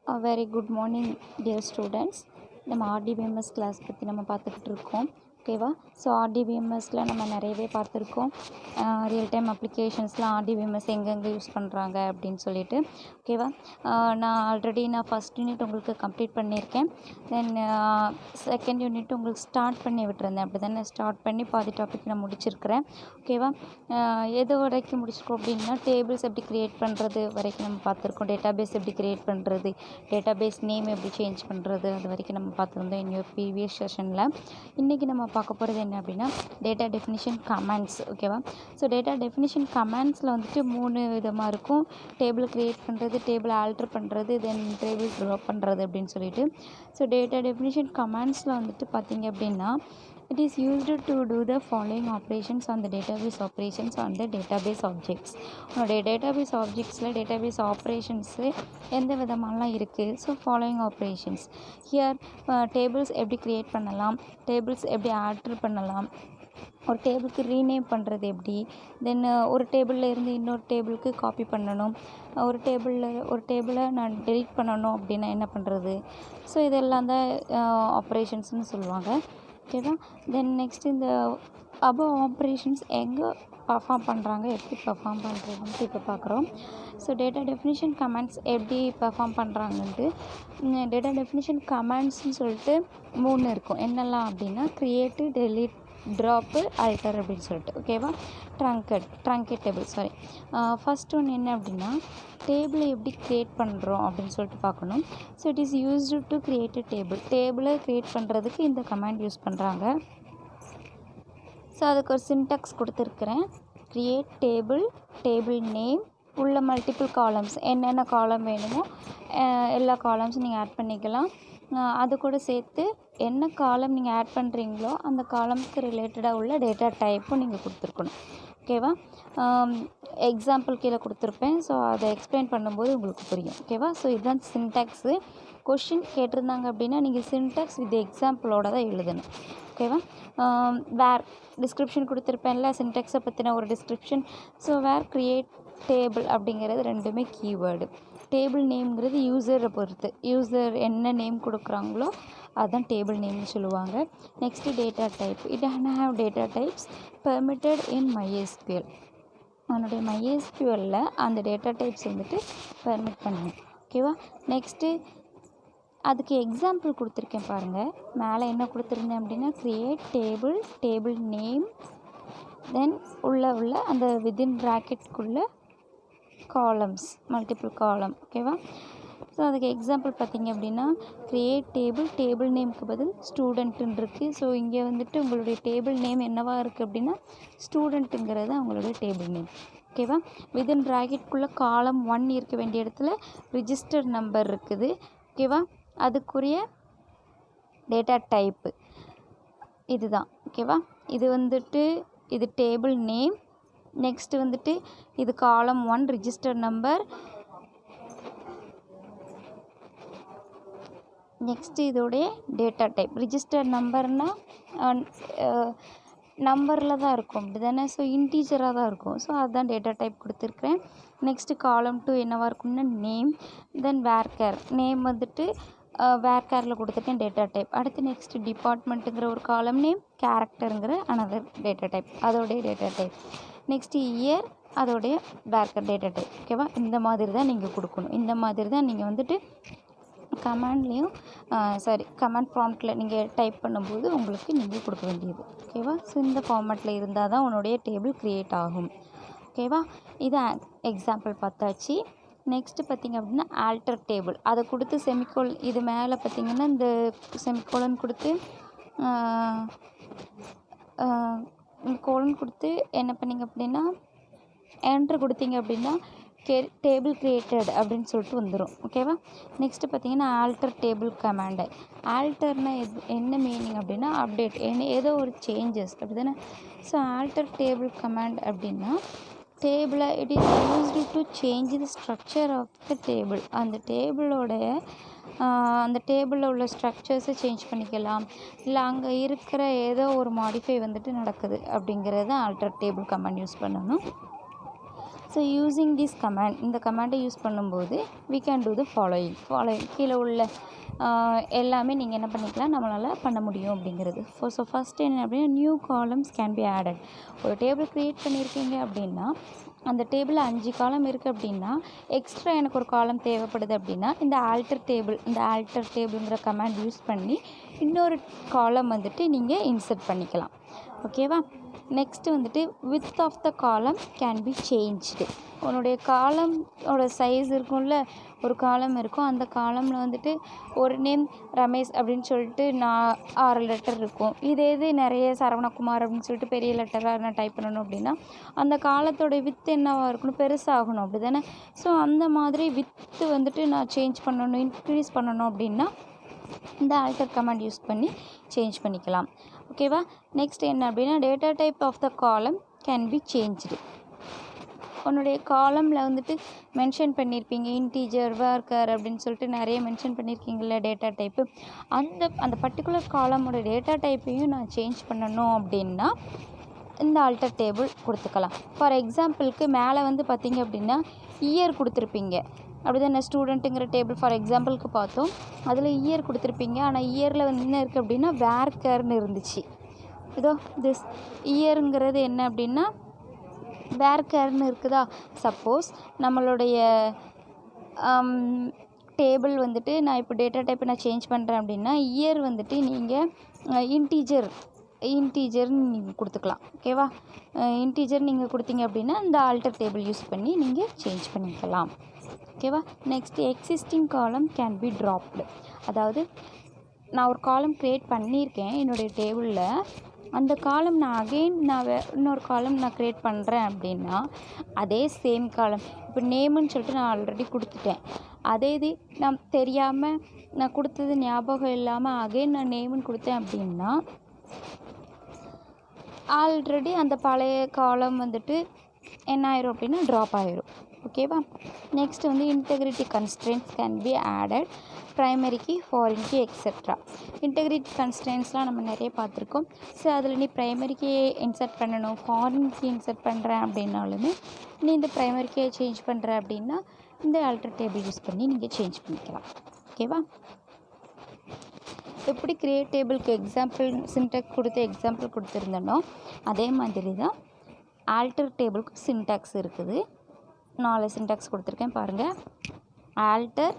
A very good morning dear students. நம்ம RDBMS class பற்றி நம்ம பார்த்துக்கிட்டு இருக்கோம். ஓகேவா? ஸோ RDBMSல நம்ம நிறையவே பார்த்துருக்கோம். ரியல் டைம் அப்ளிகேஷன்ஸ்லாம் RDBMS எங்கெங்கே யூஸ் பண்ணுறாங்க அப்படின்னு சொல்லிட்டு. ஓகேவா? நான் ஃபஸ்ட் யூனிட் உங்களுக்கு கம்ப்ளீட் பண்ணியிருக்கேன். தென் செகண்ட் யூனிட் உங்களுக்கு ஸ்டார்ட் பண்ணி விட்டுருந்தேன். அப்படி தானே ஸ்டார்ட் பண்ணி பாதி டாபிக் நான் முடிச்சிருக்கிறேன். ஓகேவா? எது வரைக்கும் முடிச்சிருக்கோம் அப்படின்னா டேபிள்ஸ் எப்படி க்ரியேட் பண்ணுறது வரைக்கும் நம்ம பார்த்துருக்கோம். டேட்டாபேஸ் எப்படி க்ரியேட் பண்ணுறது, டேட்டாபேஸ் நேம் எப்படி சேஞ்ச் பண்ணுறது, அது வரைக்கும் நம்ம பார்த்துருந்தோம் இன்னொரு ப்ரீவியஸ் செஷனில். இன்றைக்கி நம்ம பார்க்க போகிறது என்ன அப்படின்னா டேட்டா டெஃபினிஷன் கமாண்ட்ஸ். ஓகேவா? ஸோ டேட்டா டெஃபினிஷன் கமாண்ட்ஸில் வந்துட்டு 3 விதமாக இருக்கும். டேபிள் க்ரியேட் பண்ணுறது, டேபிள் ஆல்ட்ரு பண்ணுறது, தென் டேபிள் ட்ராப் பண்ணுறது அப்படின்னு சொல்லிட்டு. ஸோ டேட்டா டெஃபினிஷன் கமாண்ட்ஸில் வந்துட்டு பார்த்திங்க அப்படின்னா it is used to do the following operations on the database operations on the database objects. உன்னுடைய database objectsல database operations எந்த விதமாலாம் இருக்குது. So following operations here tables எப்படி க்ரியேட் பண்ணலாம், டேபிள்ஸ் எப்படி ஆல்ட்ரு பண்ணலாம், ஒரு டேபிளுக்கு ரீநேம் பண்ணுறது எப்படி, தென் ஒரு டேபிளில் இருந்து இன்னொரு டேபிளுக்கு காப்பி பண்ணணும், ஒரு டேபிளை நான் டெலீட் பண்ணணும் அப்படின்னா என்ன பண்ணுறது. ஸோ இதெல்லாம் தான் ஆப்ரேஷன்ஸ்னு சொல்லுவாங்க. ஓகேவா? தென் நெக்ஸ்ட் இந்த அபவ் ஆப்ரேஷன்ஸ் எங்கே பர்ஃபார்ம் பண்ணுறாங்க, எப்படி பர்ஃபார்ம் பண்ணுறதுன்ட்டு இப்போ பார்க்குறோம். ஸோ டேட்டா டெஃபினிஷன் கமாண்ட்ஸ் எப்படி பர்ஃபார்ம் பண்ணுறாங்கன்ட்டு டேட்டா டெஃபினிஷன் கமாண்ட்ஸ்னு சொல்லிட்டு 3 இருக்கும். என்னெல்லாம் அப்படின்னா க்ரியேட்டு, டெலீட், ட்ராப்பு, ஆல்டர் அப்படின்னு சொல்லிட்டு. ஓகேவா? ட்ரங்கேட் டேபிள் ஃபஸ்ட் ஒன்று என்ன அப்படின்னா டேபிளை எப்படி க்ரியேட் பண்ணுறோம் அப்படின்னு சொல்லிட்டு பார்க்கணும். So it is used to create அ டேபிளை க்ரியேட் பண்ணுறதுக்கு இந்த கமாண்ட் யூஸ் பண்ணுறாங்க. ஸோ அதுக்கு ஒரு சின்டாக்ஸ் கொடுத்துருக்குறேன். க்ரியேட் டேபிள் நேம், உள்ள மல்டிபிள் காலம்ஸ், என்னென்ன காலம் வேணுமோ எல்லா காலம்ஸும் நீங்கள் ஆட் பண்ணிக்கலாம். அது கூட சேர்த்து என்ன காலம் நீங்கள் ஆட் பண்ணுறீங்களோ அந்த காலம்ஸ்க்கு ரிலேட்டடாக உள்ள டேட்டா டைப்பும் நீங்கள் கொடுத்துருக்கணும். ஓகேவா? எக்ஸாம்பிள் கீழே கொடுத்துருப்பேன். ஸோ அதை எக்ஸ்பிளைன் பண்ணும்போது உங்களுக்கு புரியும். ஓகேவா? ஸோ இதுதான் சின்டாக்ஸு. கொஷின் கேட்டிருந்தாங்க அப்படின்னா நீங்கள் சின்டாக்ஸ் வித் எக்ஸாம்பிளோட தான் எழுதணும். ஓகேவா? வேர் டிஸ்கிரிப்ஷன் கொடுத்துருப்பேன்ல, சின்டாக்ஸை பற்றின ஒரு description. So where create table அப்படிங்கிறது ரெண்டுமே கீவேர்டு. டேபிள் நேம்ங்கிறது யூசரை பொறுத்து, யூசர் என்ன நேம் கொடுக்குறாங்களோ அதுதான் டேபிள் நேம்னு சொல்லுவாங்க. Next data type. It have data types permitted in MySQL. அவனுடைய MySQLல அந்த டேட்டா டைப்ஸ் வந்துட்டு பெர்மிட் பண்ணணும். ஓகேவா? நெக்ஸ்ட்டு அதுக்கு எக்ஸாம்பிள் கொடுத்துருக்கேன் பாருங்கள். மேலே என்ன கொடுத்துருந்தேன் அப்படின்னா க்ரியேட் டேபிள் நேம், தென் உள்ள அந்த வித்தின் ப்ராக்கெட்குள்ளே காலம்ஸ், மல்டிபிள் காலம். ஓகேவா? ஸோ அதுக்கு எக்ஸாம்பிள் பார்த்திங்க அப்படின்னா க்ரியேட் டேபிள் நேமுக்கு பதில் ஸ்டூடெண்ட்டுன்னு இருக்குது. ஸோ இங்கே வந்துட்டு உங்களுடைய டேபிள் நேம் என்னவாக இருக்குது அப்படின்னா ஸ்டூடெண்ட்டுங்கிறது அவங்களுடைய டேபிள் நேம். ஓகேவா? வித்தின் ப்ராக்கெட்குள்ளே காலம் 1 இருக்க வேண்டிய இடத்துல ரிஜிஸ்டர் நம்பர் இருக்குது. ஓகேவா? அதுக்குரிய டேட்டா டைப்பு இதுதான். ஓகேவா? இது வந்துட்டு இது டேபிள் நேம். நெக்ஸ்ட்டு வந்துட்டு இது காலம் 1 ரிஜிஸ்டர் நம்பர். நெக்ஸ்ட்டு இதோடைய டேட்டா டைப். ரிஜிஸ்டர் நம்பர்னால் நம்பரில் தான் இருக்கும், அப்படி தானே? ஸோ இன்டீஜராக தான் இருக்கும். ஸோ அதுதான் டேட்டா டைப் கொடுத்துருக்குறேன். நெக்ஸ்ட்டு காலம் 2 என்னவாக இருக்கும்னா நேம், தென் வேர்கேர். நேம் வந்துட்டு வேர்கேரில் கொடுத்துருக்கேன் டேட்டா டைப். அடுத்து நெக்ஸ்ட்டு டிபார்ட்மெண்ட்டுங்கிற ஒரு காலம் நேம், கேரக்டருங்கிற அனதர் டேட்டா டைப், அதோடைய டேட்டா டைப். நெக்ஸ்ட்டு இயர், அதோடைய வேர்கர் டேட்டா டைப். ஓகேவா? இந்த மாதிரி தான் நீங்கள் கொடுக்கணும். இந்த மாதிரி தான் நீங்கள் வந்துட்டு கமாண்ட்லேயும் கமாண்ட் ப்ராம்ப்டில் நீங்கள் டைப் பண்ணும்போது உங்களுக்கு நீங்கள் கொடுக்க வேண்டியது. ஓகேவா? ஸோ இந்த ஃபார்மேட்டில் இருந்தால் தான் உன்னுடைய டேபிள் க்ரியேட் ஆகும். ஓகேவா? இது எக்ஸாம்பிள் பார்த்தாச்சு. நெக்ஸ்ட்டு பார்த்திங்க அப்படின்னா ஆல்டர் டேபிள். அதை கொடுத்து செமிகோலன், இது மேலே பார்த்திங்கன்னா இந்த செமிகோலன் கொடுத்து கோலன் கொடுத்து என்ன பண்ணிங்க அப்படின்னா என்ட்ரு கொடுத்தீங்க அப்படின்னா டேபிள் க்ரியேட்டட் அப்படின்னு சொல்லிட்டு வந்துடும். ஓகேவா? நெக்ஸ்ட்டு பார்த்திங்கன்னா ஆல்டர் டேபிள் கமாண்டு. ஆல்டர்னால் என்ன மீனிங் அப்படின்னா அப்டேட், ஏதோ ஒரு சேஞ்சஸ், அப்படி தானே? ஸோ ஆல்டர் டேபிள் கமாண்ட் அப்படின்னா டேபிளை it is used to change the structure of the table. அந்த டேபிளில் உள்ள ஸ்ட்ரக்சர்ஸை சேஞ்ச் பண்ணிக்கலாம், இல்லை அங்கே இருக்கிற ஏதோ ஒரு மாடிஃபை வந்துட்டு நடக்குது அப்படிங்கிறது ஆல்டர் டேபிள் கமாண்ட் யூஸ் பண்ணணும். ஸோ யூஸிங் திஸ் கமாண்ட், இந்த கமாண்டை யூஸ் பண்ணும்போது we can do the following கீழே உள்ள எல்லாமே நீங்கள் என்ன பண்ணிக்கலாம், நம்மளால் பண்ண முடியும் அப்படிங்கிறது. ஸோ ஃபஸ்ட்டு என்ன அப்படின்னா, new columns can be added. ஒரு டேபிள் க்ரியேட் பண்ணியிருக்கீங்க அப்படின்னா, அந்த டேபிளில் 5 காலம் இருக்குது அப்படின்னா, எக்ஸ்ட்ரா எனக்கு ஒரு காலம் தேவைப்படுது அப்படின்னா, இந்த ஆல்டர் டேபிள்ங்கிற கமாண்ட் யூஸ் பண்ணி இன்னொரு காலம் வந்துட்டு நீங்கள் இன்சர்ட் பண்ணிக்கலாம். ஓகேவா? நெக்ஸ்ட்டு வந்துட்டு வித் ஆஃப் த காலம் கேன் பி சேஞ்ச்டு. உன்னுடைய காலமோட சைஸ் இருக்கும்ல, ஒரு காலம் இருக்கும், அந்த காலமில் வந்துட்டு ஒரு நேம் ரமேஷ் அப்படின்னு சொல்லிட்டு 6 லெட்டர் இருக்கும். இது நிறைய சரவணகுமார் அப்படின்னு சொல்லிட்டு பெரிய லெட்டராக நான் டைப் பண்ணணும் அப்படின்னா, அந்த காலத்தோட வித்து என்னவாக இருக்கணும், பெருசாகணும், அப்படி தானே? ஸோ அந்த மாதிரி வித்து வந்துட்டு நான் சேஞ்ச் பண்ணணும், இன்க்ரீஸ் பண்ணணும் அப்படின்னா இந்த ஆல்டர் கமாண்ட் யூஸ் பண்ணி சேஞ்ச் பண்ணிக்கலாம். ஓகேவா? நெக்ஸ்ட் என்ன அப்படின்னா, டேட்டா டைப் ஆஃப் த காலம் கேன் பி சேஞ்ச்டு. உன்னுடைய காலமில் வந்துட்டு மென்ஷன் பண்ணியிருப்பீங்க, இன்டீஜர், வார்க்கர் அப்படின்னு சொல்லிட்டு நிறைய மென்ஷன் பண்ணியிருக்கீங்கள டேட்டா டைப்பு. அந்த பர்டிகுலர் காலமோட டேட்டா டைப்பையும் நான் சேஞ்ச் பண்ணணும் அப்படின்னா இந்த ஆல்டர் டேபிள் கொடுத்துக்கலாம். ஃபார் எக்ஸாம்பிளுக்கு மேலே வந்து பார்த்திங்க அப்படின்னா இயர் கொடுத்துருப்பீங்க, அப்படி தான் ஸ்டூடெண்ட்டுங்கிற டேபிள் ஃபார் எக்ஸாம்பிளுக்கு பார்த்தோம். அதில் இயர் கொடுத்துருப்பீங்க, ஆனால் இயரில் வந்து என்ன இருக்குது அப்படின்னா வேர்க்கர்னு இருந்துச்சு. இதோ திஸ் இயருங்கிறது என்ன அப்படின்னா வேர்க்கர்னு இருக்குதா. சப்போஸ் நம்மளுடைய டேபிள் வந்துட்டு நான் இப்போ டேட்டா டைப்பை நான் சேஞ்ச் பண்ணுறேன் அப்படின்னா இயர் வந்துட்டு நீங்கள் இன்டீஜர்னு நீங்கள் கொடுத்துக்கலாம். ஓகேவா? இன்டீஜர் நீங்கள் கொடுத்தீங்க அப்படின்னா இந்த ஆல்டர் டேபிள் யூஸ் பண்ணி நீங்கள் சேஞ்ச் பண்ணிக்கலாம். ஓகேவா? நெக்ஸ்ட் எக்ஸிஸ்டிங் காலம் கேன் பி ட்ராப்டு. அதாவது நான் ஒரு காலம் க்ரியேட் பண்ணியிருக்கேன் என்னுடைய டேபிளில், அந்த காலம் நான் இன்னொரு காலம் நான் க்ரியேட் பண்ணுறேன் அப்படின்னா அதே சேம் காலம், இப்போ நேமுன்னு சொல்லிட்டு நான் ஆல்ரெடி கொடுத்துட்டேன், அதே இது நான் தெரியாமல் நான் கொடுத்தது ஞாபகம் இல்லாமல் அகைன் நான் நேமுன்னு கொடுத்தேன் அப்படின்னா ஆல்ரெடி அந்த பழைய காலம் வந்துட்டு என்ன ஆயிரும் அப்படின்னா ட்ராப் ஆயிரும். ஓகேவா? நெக்ஸ்ட் வந்து integrity constraints can be added, primary key, foreign key, etcetera. Integrity கன்ஸ்ட்ரெயின்ட்ஸ்லாம் நம்ம நிறைய பார்த்துருக்கோம். ஸோ அதில் நீ ப்ரைமரி கீ இன்சர்ட் பண்ணணும், ஃபாரின் கீ இன்சர்ட் பண்ணுறேன் அப்படின்னாலுமே நீ இந்த ப்ரைமரி கீயை சேஞ்ச் பண்ணுற அப்படின்னா இந்த ஆல்டர் டேபிள் யூஸ் பண்ணி நீங்கள் சேஞ்ச் பண்ணிக்கலாம். ஓகேவா? எப்படி கிரியேட் டேபிளுக்கு எக்ஸாம்பிள் சின்டாக்ஸ் கொடுத்து எக்ஸாம்பிள் கொடுத்துருந்தனோ அதே மாதிரி தான் ஆல்டர் டேபிளுக்கு சின்டாக்ஸ் இருக்குது. 4 சின்டாக்ஸ் கொடுத்துருக்கேன் பாருங்கள். Alter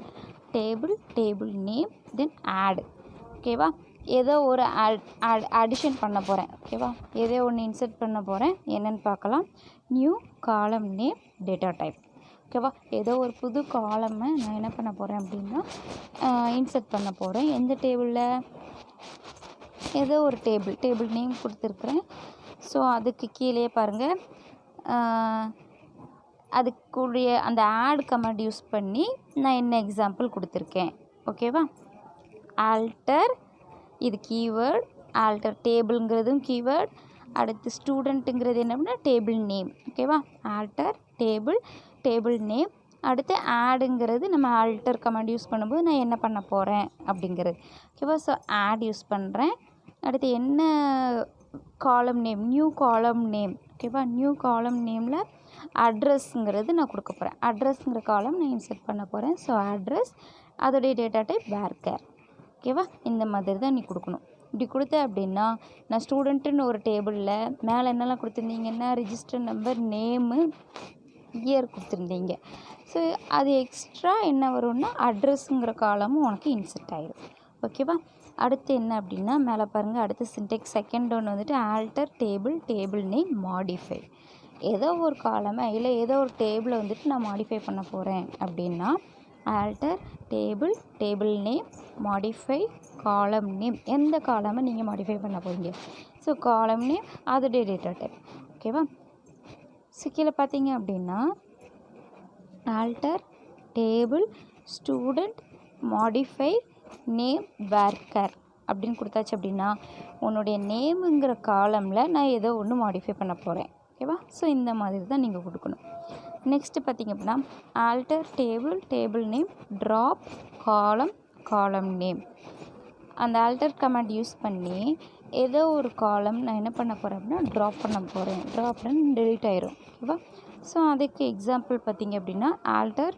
table name, then add. ஓகேவா? ஏதோ ஒரு அடிஷன் பண்ண போகிறேன். ஓகேவா? ஏதோ ஒன்று இன்சர்ட் பண்ண போகிறேன், என்னென்னு பார்க்கலாம். New column name data type. ஓகேவா? ஏதோ ஒரு புது காலமை நான் என்ன பண்ண போகிறேன் அப்படின்னா இன்சர்ட் பண்ண போகிறேன். எந்த டேபிளில்? ஏதோ ஒரு டேபிள் நேம் கொடுத்துருக்குறேன். ஸோ அதுக்கு கீழே பாருங்கள், அதுக்குரிய அந்த ஆட் கமாண்ட் யூஸ் பண்ணி நான் என்ன எக்ஸாம்பிள் கொடுத்துருக்கேன். ஓகேவா? ஆல்டர், இது கீவேர்ட். Alter டேபிள்ங்கிறதும் keyword. அடுத்து ஸ்டூடெண்ட்டுங்கிறது என்ன அப்படின்னா டேபிள் நேம். ஓகேவா? Alter table name. அடுத்து ஆடுங்கிறது நம்ம ஆல்டர் கமாண்ட் யூஸ் பண்ணும்போது நான் என்ன பண்ண போகிறேன் அப்படிங்கிறது. ஓகேவா? ஸோ ஆட் யூஸ் பண்ணுறேன். அடுத்து என்ன காலம் நேம், நியூ காலம் நேம். ஓகேவா? நியூ காலம் நேமில் அட்ரஸ்ங்கிறது நான் கொடுக்க போகிறேன். அட்ரஸ்ங்கிற காலம் நான் இன்சர்ட் பண்ண போகிறேன். ஸோ அட்ரஸ், அதோடைய டேட்டா டைப் வேர்க்கர். ஓகேவா? இந்த மாதிரி தான் நீ கொடுக்கணும். இப்படி கொடுத்த அப்படின்னா நான் ஸ்டூடெண்ட்டுன்னு ஒரு டேபிளில் மேலே என்னெல்லாம் கொடுத்துருந்தீங்கன்னா ரிஜிஸ்டர் நம்பர், நேமு, இயர் கொடுத்துருந்தீங்க. ஸோ அது எக்ஸ்ட்ரா என்ன வரும்னா அட்ரஸுங்கிற காலமும் உனக்கு இன்சர்ட் ஆயிடும். ஓகேவா? அடுத்து என்ன அப்படின்னா மேலே பாருங்கள், அடுத்து சின்டெக்ஸ் செகண்ட் ஒன்று வந்துட்டு ஆல்டர் டேபிள் நேம் மாடிஃபை. ஏதோ ஒரு காலமை இல்லை ஏதோ ஒரு டேபிளை வந்துட்டு நான் மாடிஃபை பண்ண போகிறேன் அப்படின்னா ஆல்டர் டேபிள் நேம் மாடிஃபை காலம் நேம். எந்த காலமை நீங்கள் மாடிஃபை பண்ண போகிறீங்க? ஸோ காலம் நேம், அதோடைய டேட்டா டைப். ஓகேவா? ஸோ கீழே பார்த்தீங்க அப்படின்னா alter table student modify name வேர்க்கர் அப்படின்னு கொடுத்தாச்சு அப்படின்னா உன்னுடைய நேமுங்கிற காலமில் நான் ஏதோ ஒன்று மாடிஃபை பண்ண போகிறேன். ஓகேவா? ஸோ இந்த மாதிரி தான் நீங்கள் கொடுக்கணும். நெக்ஸ்ட்டு பார்த்திங்க அப்படின்னா ஆல்டர் டேபிள் நேம் ட்ராப் காலம் நேம். அந்த ஆல்டர் கமாண்ட் யூஸ் பண்ணி ஏதோ ஒரு காலம் நான் என்ன பண்ண போகிறேன் அப்படின்னா ட்ராப் பண்ண போகிறேன். ட்ராப் பண்ணி டெலீட் ஆயிரும். ஓகேவா? ஸோ அதுக்கு எக்ஸாம்பிள் பார்த்திங்க அப்படின்னா alter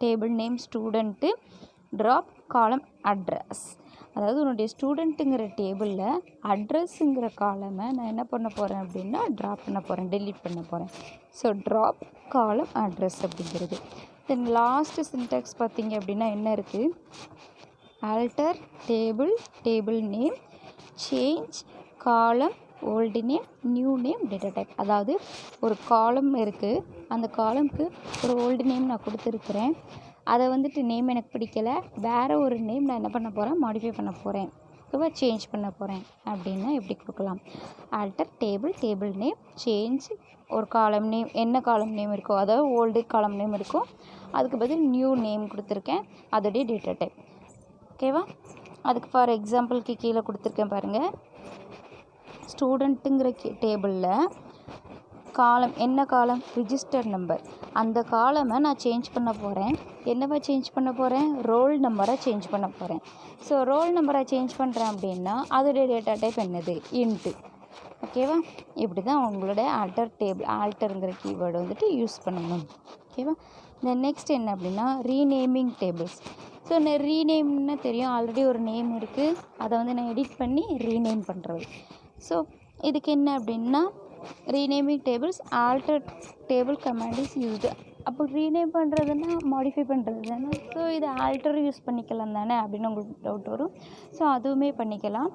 table name student drop காலம் அட்ரஸ். அதாவது உன்னுடைய ஸ்டூடெண்ட்டுங்கிற டேபிளில் அட்ரஸுங்கிற காலமை நான் என்ன பண்ண போகிறேன் அப்படின்னா ட்ராப் பண்ண போகிறேன், டெலீட் பண்ண போகிறேன். ஸோ ட்ராப் காலம் அட்ரஸ் அப்படிங்கிறது. தென் லாஸ்ட்டு சின்டாக்ஸ் பார்த்திங்க அப்படின்னா என்ன இருக்குது, ஆல்டர் டேபிள் நேம் சேஞ்ச் காலம் old name new name data type. அதாவது ஒரு காலம் இருக்குது, அந்த காலம்க்கு ஒரு ஓல்டு நேம் நான் கொடுத்துருக்குறேன், அதை வந்துட்டு நேம் எனக்கு பிடிக்கலை, வேறு ஒரு நேம் நான் என்ன பண்ண போகிறேன், மாடிஃபை பண்ண போகிறேன், ஓகேவா, சேஞ்ச் பண்ண போகிறேன் அப்படின்னா எப்படி கொடுக்கலாம். ஆல்டர் டேபிள் நேம் சேஞ்ச் ஒரு காலம் நேம், என்ன காலம் நேம் இருக்கோ அதாவது ஓல்டு காலம் நேம் இருக்கோ அதுக்கு பதில் நியூ நேம் கொடுத்துருக்கேன், அதோடைய டேட்டா டைப். ஓகேவா. அதுக்கு ஃபார் எக்ஸாம்பிளுக்கு கீழே கொடுத்துருக்கேன் பாருங்கள். ஸ்டூடெண்ட்டுங்கிற டேபிளில் காலம் என்ன காலம், ரிஜிஸ்டர் நம்பர், அந்த காலமை நான் சேஞ்ச் பண்ண போகிறேன். என்னவா சேஞ்ச் பண்ண போகிறேன், ரோல் நம்பரை சேஞ்ச் பண்ண போகிறேன். ஸோ ரோல் நம்பரை சேஞ்ச் பண்ணுறேன் அப்படின்னா அதோடைய டேட்டா டைப் என்னது, இன்ட்டு. ஓகேவா. இப்படி தான் உங்களோட ஆல்டருங்கிற கீவேர்டு வந்துட்டு யூஸ் பண்ணணும். ஓகேவா. இந்த நெக்ஸ்ட் என்ன அப்படின்னா ரீநேமிங் டேபிள்ஸ். ஸோ ரீநேம்னு தெரியும், ஆல்ரெடி ஒரு நேம் இருக்குது, அதை வந்து நான் எடிட் பண்ணி ரீநேம் பண்ணுறது. ஸோ இதுக்கு என்ன அப்படின்னா renaming tables alter table command is used. அப்போ ரீநேம் பண்ணுறதுன்னா மாடிஃபை பண்ணுறது தானே. ஸோ இது ஆல்டர் யூஸ் பண்ணிக்கலாம் தானே அப்படின்னு உங்களுக்கு டவுட் வரும். ஸோ அதுவுமே பண்ணிக்கலாம்.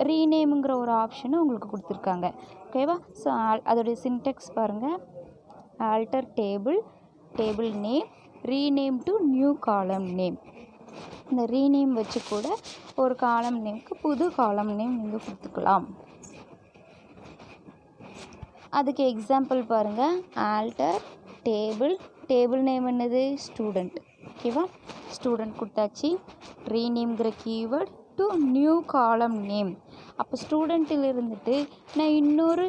ரீநேமுங்கிற ஒரு ஆப்ஷனும் உங்களுக்கு கொடுத்துருக்காங்க. ஓகேவா. ஸோ அதோடைய சின்டெக்ஸ் பாருங்கள். Alter table name rename to new column name. இந்த ரீநேம் வச்சு கூட ஒரு காலம் நேமுக்கு புது காலம் நேம் நீங்கள் கொடுத்துக்கலாம். அதுக்கு எக்ஸாம்பிள் பாருங்கள். ஆல்டர் டேபிள் நேம் என்னது, ஸ்டூடெண்ட். ஓகேவா. ஸ்டூடெண்ட் கொடுத்தாச்சு. ரீநேம்ங்கிற keyword to new column name. அப்போ ஸ்டூடெண்ட்டில் இருந்துட்டு நான் இன்னொரு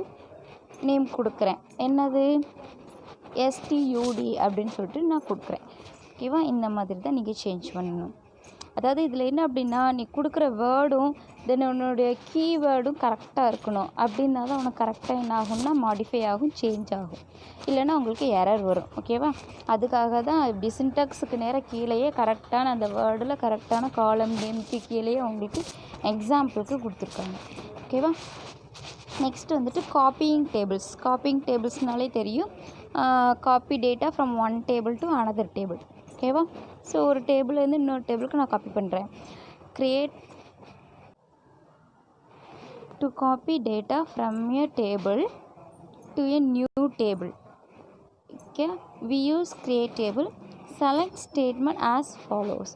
நேம் கொடுக்குறேன், என்னது எஸ்டியூடி அப்படின்னு சொல்லிட்டு நான் கொடுக்குறேன். ஓகேவா. இந்த மாதிரி தான் நீங்கள் சேஞ்ச் பண்ணணும். அதாவது இதில் என்ன அப்படின்னா நீ கொடுக்குற வேர்டும் தென் உன்னுடைய கீவேர்டும் கரெக்டாக இருக்கணும். அப்படின்னா தான் உனக்கு கரெக்டாக என்ன ஆகும்னா மாடிஃபை ஆகும், சேஞ்ச் ஆகும். இல்லைன்னா உங்களுக்கு எரர் வரும். ஓகேவா. அதுக்காக தான் இப்படி சின்டாக்ஸுக்கு நேராக கீழேயே கரெக்டான அந்த வேர்டில் கரெக்டான காலம் நேமுக்கு கீழேயே உங்களுக்கு எக்ஸாம்பிளுக்கு கொடுத்துருக்காங்க. ஓகேவா. நெக்ஸ்ட் வந்துட்டு காப்பியிங் டேபிள்ஸ்னாலே தெரியும். Copy data from one table to another table. ஓகேவா. ஸோ ஒரு டேபிள்லேருந்து இன்னொரு டேபிளுக்கு நான் காப்பி பண்ணுறேன். Create to copy data from a table to a new table. Okay. We use create table. Select statement as follows.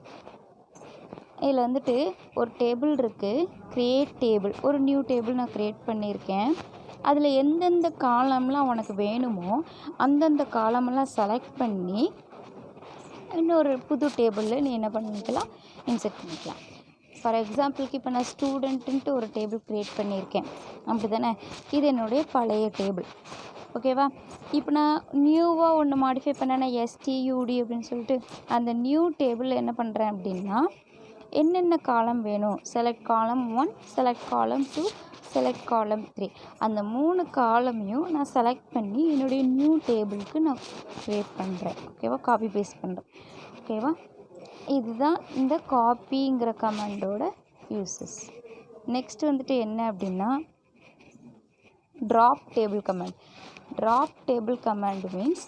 இதில் வந்துட்டு ஒரு டேபிள் இருக்குது, கிரியேட் டேபிள், ஒரு நியூ டேபிள் நான் க்ரியேட் பண்ணியிருக்கேன். அதில் எந்தெந்த காலம்லாம் உனக்கு வேணுமோ அந்தந்த காலமெல்லாம் செலக்ட் பண்ணி இன்னொரு புது டேபிளில் நீ என்ன பண்ணிக்கலாம், இன்செர்ட் பண்ணிக்கலாம். ஃபார் எக்ஸாம்பிளுக்கு இப்போ நான் ஸ்டூடெண்ட்டுன்ட்டு ஒரு டேபிள் க்ரியேட் பண்ணியிருக்கேன், அப்படி தானே. இது என்னுடைய பழைய டேபிள். ஓகேவா. இப்போ நான் நியூவாக ஒன்று மாடிஃபை பண்ணேன்னா எஸ்டியூடி அப்படின்னு சொல்லிட்டு அந்த நியூ டேபிளில் என்ன பண்ணுறேன் அப்படின்னா என்னென்ன காலம் வேணும், செலக்ட் காலம் 1, செலக்ட் காலம் 2, செலக்ட் காலம் 3, அந்த 3 காலமையும் நான் செலக்ட் பண்ணி என்னுடைய நியூ டேபிளுக்கு நான் க்ரியேட் பண்ணுறேன். ஓகேவா. காப்பி பேஸ்ட் பண்ணுறேன். ஓகேவா. இதுதான் இந்த காப்பிங்கிற கமாண்டோட யூசஸ். நெக்ஸ்ட் வந்துட்டு என்ன அப்படின்னா drop table command means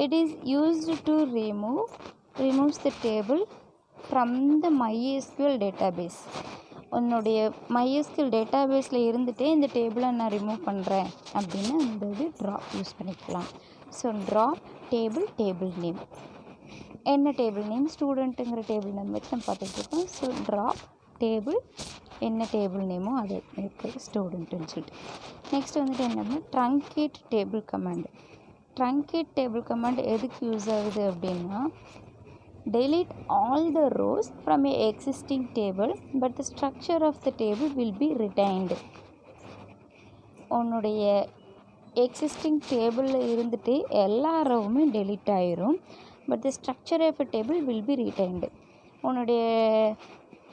it is used to removes the table from the MySQL database. உன்னுடைய MySQL டேட்டாபேஸில் இருந்துகிட்டே இந்த டேபிளை நான் ரிமூவ் பண்ணுறேன் அப்படின்னா இந்த இது ட்ராப் யூஸ் பண்ணிக்கலாம். ஸோ ட்ராப் டேபிள் நேம், என்ன டேபிள் நேம், ஸ்டூடெண்ட்டுங்கிற டேபிள் நேம் வச்சு நம்ம பார்த்துட்ருக்கோம். ஸோ ட்ராப் டேபிள் என்ன டேபிள் நேமோ அது இருக்குது ஸ்டூடெண்ட்டுன்னு சொல்லிட்டு. நெக்ஸ்ட் வந்துட்டு என்னன்னா ட்ரங்கேட் டேபிள் கமாண்ட் எதுக்கு யூஸ் ஆகுது அப்படின்னா delete all the rows from a existing table but the structure of the table will be retained. உன்னுடைய எக்ஸிஸ்டிங் டேபிளில் இருந்துட்டு எல்லா ரோவுமே டெலீட் ஆயிரும், but the structure of a table will be retained. உன்னுடைய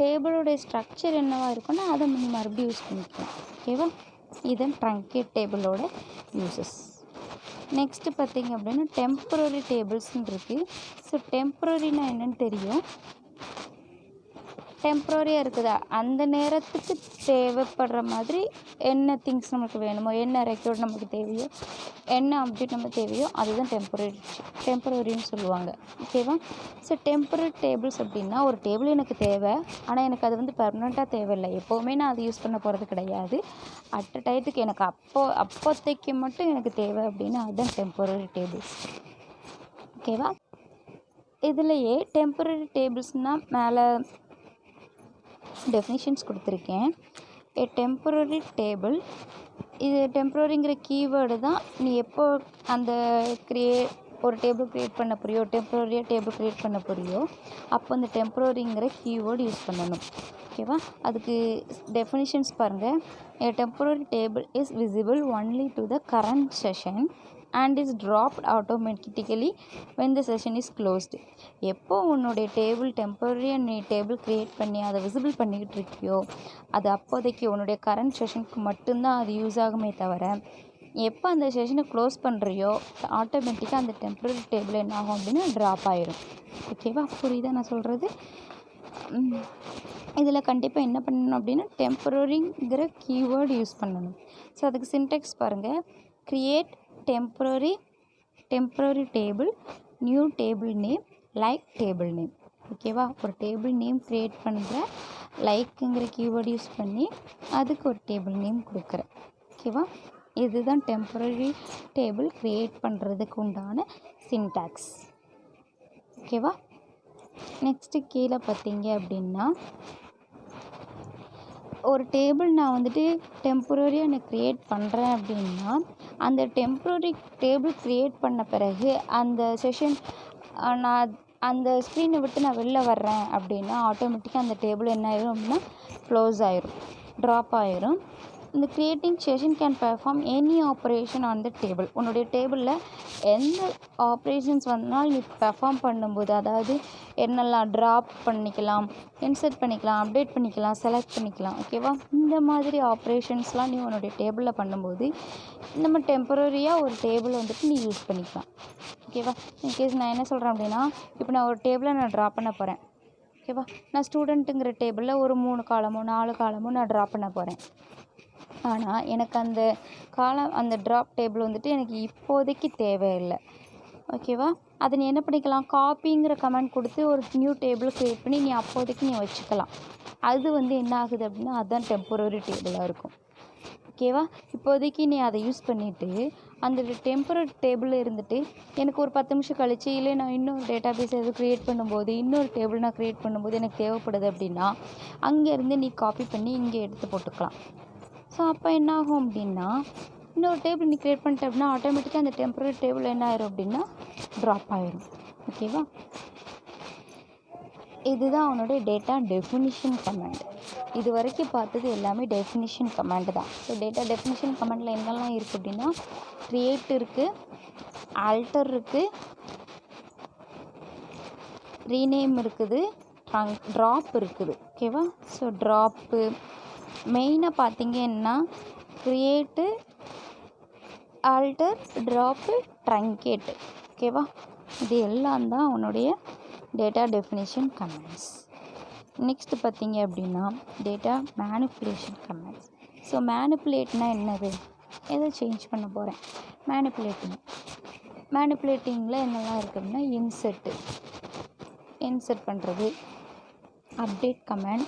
டேபிளோடைய ஸ்ட்ரக்சர் என்னவாக இருக்குன்னா அதை நீ மறுபடியும் யூஸ் பண்ணிக்கலாம். ஓகேவா. இதன் ட்ரங்கேட் டேபிளோட யூசஸ். நெக்ஸ்ட்டு பார்த்திங்க அப்படின்னா டெம்பரரி டேபிள்ஸ்ன்னு இருக்குது. ஸோ டெம்பரரினா என்னென்னு தெரியும். டெம்ப்ரரியாக இருக்குதா அந்த நேரத்துக்கு தேவைப்படுற மாதிரி என்ன திங்ஸ் நமக்கு வேணுமோ, என்ன ரெக்கார்ட் நமக்கு தேவையோ, என்ன அப்டேட் நமக்கு தேவையோ அதுதான் டெம்பரரின்னு சொல்லுவாங்க. ஓகேவா? ஸோ டெம்பரரி டேபிள்ஸ் அப்படின்னா ஒரு டேபிள் எனக்கு தேவை, ஆனால் எனக்கு அது வந்து பெர்மனெண்ட்டாக தேவையில்லை. எப்போவுமே நான் அதை யூஸ் பண்ண போகிறது கிடையாது. அட் அ டயத்துக்கு எனக்கு அப்போதைக்கு மட்டும் எனக்கு தேவை அப்படின்னா அதுதான் டெம்பரரி டேபிள்ஸ். ஓகேவா? இதுலேயே டெம்பரரி டேபிள்ஸ்னால் மேலே டெஃபினிஷன்ஸ் கொடுத்துருக்கேன். ஏ டெம்பரரி டேபிள், இது டெம்பரரிங்கிற கீவேர்டு தான் நீ எப்போ அந்த ஒரு டேபிள் க்ரியேட் பண்ண போறியோ, டெம்பரரியாக டேபிள் க்ரியேட் பண்ண போறியோ அப்போ அந்த டெம்பரரிங்கிற கீவேர்டு யூஸ் பண்ணணும். ஓகேவா? அதுக்கு டெஃபினிஷன்ஸ் பாருங்கள். A temporary table is visible only to the current session and is dropped automatically when the session is closed. எப்போ உன்னுடைய டேபிள் டெம்பரரியாக நீ டேபிள் க்ரியேட் பண்ணி அதை விசிபிள் பண்ணிக்கிட்டு இருக்கியோ அது அப்போதைக்கு உன்னுடைய கரண்ட் செஷனுக்கு மட்டும்தான் அது யூஸ் ஆகுமே தவிர, எப்போ அந்த செஷனை க்ளோஸ் பண்ணுறியோ ஆட்டோமேட்டிக்காக அந்த டெம்பரரி டேபிள் என்ன ஆகும் அப்படின்னா ட்ராப் ஆயிடும். ஓகேவா? புரியுதா நான் சொல்கிறது? இதில் கண்டிப்பாக என்ன பண்ணணும் அப்படின்னா டெம்பரரிங்கிற கீவேர்டு யூஸ் பண்ணணும். ஸோ அதுக்கு சின்டெக்ஸ் பாருங்கள். Create temporary table, new table name, like table name. ஓகேவா? ஒரு டேபிள் நேம் க்ரியேட் பண்ணுற, லைக்குங்கிற கீவேர்டு யூஸ் பண்ணி அதுக்கு ஒரு டேபிள் நேம் கொடுக்குறேன். ஓகேவா? இதுதான் டெம்பரரி டேபிள் க்ரியேட் பண்ணுறதுக்கு உண்டான சின்டாக்ஸ். ஓகேவா? நெக்ஸ்ட்டு கீழே பார்த்தீங்க அப்படின்னா ஒரு டேபிள் நான் வந்துட்டு டெம்பரரியாக நான் க்ரியேட் பண்ணுறேன் அப்படின்னா அந்த டெம்பரரி டேபிள் க்ரியேட் பண்ண பிறகு அந்த செஷன் நான் அந்த ஸ்க்ரீனை விட்டு நான் வெளில வர்றேன் அப்படின்னா ஆட்டோமேட்டிக்காக அந்த டேபிள் என்ன ஆயிரும் அப்படின்னா க்ளோஸ் ஆயிரும், ட்ராப் ஆயிரும். இந்த creating session can perform any operation on the table. உன்னுடைய டேபிளில் எந்த ஆப்ரேஷன்ஸ் வந்தாலும் நீ பெர்ஃபார்ம் பண்ணும்போது, அதாவது என்னெல்லாம் ட்ராப் பண்ணிக்கலாம், இன்சர்ட் பண்ணிக்கலாம், அப்டேட் பண்ணிக்கலாம், செலக்ட் பண்ணிக்கலாம். ஓகேவா? இந்த மாதிரி ஆப்ரேஷன்ஸ்லாம் நீ உன்னுடைய டேபிளில் பண்ணும்போது நம்ம டெம்பரரியாக ஒரு டேபிள் வந்துட்டு நீ யூஸ் பண்ணிக்கலாம். ஓகேவா? இன்கேஸ் நான் என்ன சொல்கிறேன் அப்படின்னா, இப்போ நான் ஒரு டேபிளை நான் ட்ரா பண்ண போகிறேன். ஓகேவா? நான் ஸ்டூடெண்ட்டுங்கிற டேபிளில் ஒரு 3 காலமோ 4 காலமோ நான் ட்ரா பண்ண போகிறேன். ஆனால் எனக்கு அந்த ட்ராப் டேபிள் வந்துட்டு எனக்கு இப்போதைக்கு தேவையில்லை. ஓகேவா? அதை நீ என்ன பண்ணிக்கலாம், காப்பிங்கிற கமெண்ட் கொடுத்து ஒரு நியூ டேபிள் க்ரியேட் பண்ணி நீ அப்போதைக்கு நீ வச்சுக்கலாம். அது வந்து என்ன ஆகுது அப்படின்னா அதுதான் டெம்பரரி டேபிளாக இருக்கும். ஓகேவா? இப்போதைக்கு நீ அதை யூஸ் பண்ணிவிட்டு அந்த டெம்பரரி டேபிளில் இருந்துட்டு எனக்கு ஒரு 10 நிமிஷம் கழிச்சு இல்லை நான் இன்னொரு டேட்டா பேஸ் எதுவும் க்ரியேட் பண்ணும்போது இன்னொரு டேபிள் நான் க்ரியேட் பண்ணும்போது எனக்கு தேவைப்படுது அப்படின்னா அங்கேருந்து நீ காப்பி பண்ணி இங்கே எடுத்து போட்டுக்கலாம். ஸோ அப்போ என்ன ஆகும் அப்படின்னா இன்னொரு டேபிள் நீ க்ரியேட் பண்ணிட்ட அப்படின்னா ஆட்டோமேட்டிக்காக அந்த டெம்பரரி டேபிள் என்ன ஆயிரும் அப்படின்னா ட்ராப் ஆயிரும். ஓகேவா? இதுதான் அவனுடைய டேட்டா டெஃபினிஷன் கமாண்ட். இது வரைக்கும் பார்த்தது எல்லாமே டெஃபினிஷன் கமாண்டு தான். ஸோ டேட்டா டெஃபினிஷன் கமாண்டில் என்னெல்லாம் இருக்குது அப்படின்னா க்ரியேட் இருக்குது, ஆல்டர் இருக்குது, ரீநேம் இருக்குது, ட்ராப் இருக்குது. ஓகேவா? ஸோ ட்ராப்பு மெயினாக பார்த்தீங்கன்னா க்ரியேட்டு, ஆல்டர், ட்ராப்பு, ட்ரங்கேட்டு. ஓகேவா? இது எல்லாம் தான் உன்னுடைய டேட்டா டெஃபினிஷன் கமாண்ட்ஸ். நெக்ஸ்ட்டு பார்த்தீங்க அப்படின்னா டேட்டா மேனிப்புலேஷன் கமாண்ட்ஸ். ஸோ மேனிப்புலேட்னா என்னது? எதை சேஞ்ச் பண்ண போகிறேன்? மேனிப்புலேட்டிங்கில் என்னெல்லாம் இருக்குது அப்படின்னா இன்சர்ட் பண்ணுறது, update command,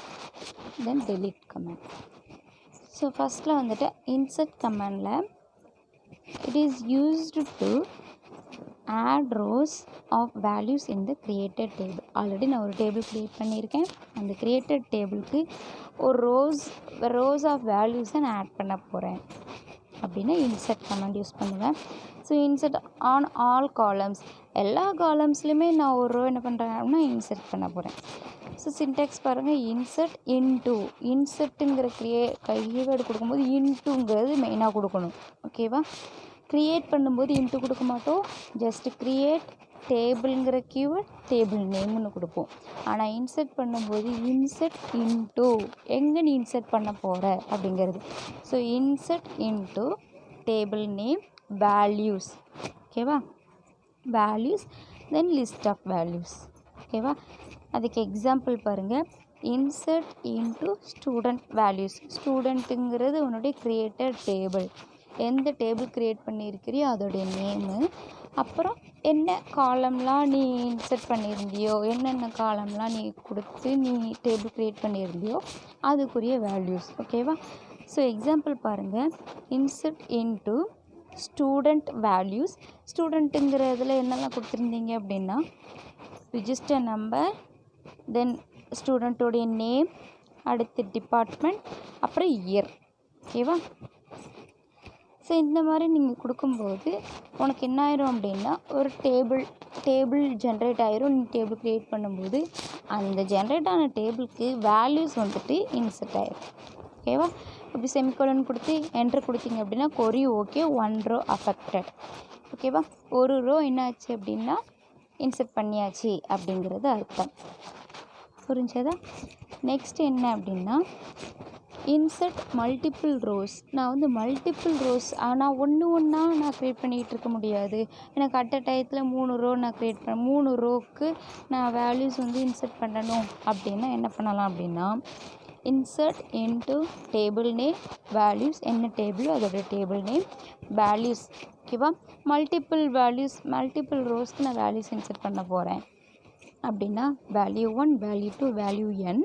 then delete command. So ஃபஸ்ட்டில் வந்துட்டு இன்சர்ட் கமாண்டில் it is used to add rows of values in the created table. Already நான் ஒரு டேபிள் க்ரியேட் பண்ணியிருக்கேன். அந்த க்ரியேட்டட் டேபிளுக்கு ஒரு ரோஸ் ஆஃப் வேல்யூஸை நான் ஆட் பண்ண போகிறேன் அப்படின்னா இன்சர்ட் கமாண்ட் யூஸ் பண்ணுவேன். So insert on all columns, எல்லா காலம்ஸ்லையுமே நான் ஒரு ரோ என்ன பண்ணுறேன் அப்படின்னா இன்சர்ட் பண்ண போகிறேன். ஸோ சின்டெக்ஸ் பாருங்கள். இன்சர்ட் இன்டூ, இன்சர்ட்டுங்கிற கீவேர்டு கொடுக்கும்போது இன்டூங்கிறது மெயினாக கொடுக்கணும். ஓகேவா? க்ரியேட் பண்ணும்போது இன்ட்டு கொடுக்க மாட்டோம், ஜஸ்ட்டு க்ரியேட் டேபிள்ங்கிற கீவேர்ட் டேபிள் நேம்னு கொடுப்போம். ஆனால் இன்சர்ட் பண்ணும்போது இன்சர்ட் இன்டூ, எங்கே நீ இன்சர்ட் பண்ண போகிற அப்படிங்கிறது. So insert into table name values. ஓகேவா, values then list of values. ஓகேவா, அதுக்கு எக்ஸாம்பிள் பாருங்கள். Insert into student values. ஸ்டூடெண்ட்டுங்கிறது உன்னுடைய க்ரியேட்டட் டேபிள். எந்த டேபிள் க்ரியேட் பண்ணியிருக்கிறியோ அதோடைய நேமு, அப்புறம் என்ன காலம்லாம் நீ இன்சர்ட் பண்ணியிருந்தியோ, என்னென்ன காலம்லாம் நீ கொடுத்து நீ டேபிள் க்ரியேட் பண்ணியிருந்தியோ அதுக்குரிய வேல்யூஸ். ஓகேவா, ஸோ எக்ஸாம்பிள் பாருங்கள். Insert into student values. ஸ்டூடெண்ட்டுங்கிறதுல என்னெல்லாம் கொடுத்துருந்தீங்க அப்படின்னா ரிஜிஸ்டர் நம்பர், தென் ஸ்டூடெண்ட்டோடைய நேம், அடுத்து டிபார்ட்மெண்ட், அப்புறம் இயர். ஓகேவா, ஸோ இந்த மாதிரி நீங்கள் கொடுக்கும்போது உனக்கு என்ன ஆயிரும் அப்படின்னா ஒரு டேபிள் ஜென்ரேட் ஆயிரும். நீ டேபிள் க்ரியேட் பண்ணும்போது அந்த ஜென்ரேட் ஆன டேபிளுக்கு வேல்யூஸ் வந்துட்டு இன்சர்ட் ஆயிரும். ஓகேவா, இப்படி செமிகோலன் கொடுத்து என்டர் கொடுத்தீங்க அப்படின்னா கொரி ஓகே, 1 ரோ அஃபெக்டட். ஓகேவா, ஒரு ரோ என்னாச்சு அப்படின்னா இன்சர்ட் பண்ணியாச்சு அப்படிங்கிறது அர்த்தம். புரிஞ்சதா? நெக்ஸ்ட் என்ன அப்படின்னா இன்சர்ட் மல்டிபிள் ரோஸ். நான் வந்து மல்டிபிள் ரோஸ் ஆனால் ஒன்று ஒன்றா நான் க்ரியேட் பண்ணிகிட்டு இருக்க முடியாது. எனக்கு அட் அ டயத்தில் 3 ரோ நான் க்ரியேட் 3 ரோக்கு நான் வேல்யூஸ் வந்து இன்சர்ட் பண்ணணும் அப்படின்னா என்ன பண்ணலாம் அப்படின்னா insert into table name values. என்ன டேபிளோ அதோட டேபிள் நேம் வேல்யூஸ். ஓகேவா, மல்டிபிள் வேல்யூஸ், மல்டிபிள் ரோஸ்க்கு நான் வேல்யூஸ் இன்சர்ட் பண்ண போகிறேன் அப்படின்னா வேல்யூ 1, வேல்யூ 2, வேல்யூ n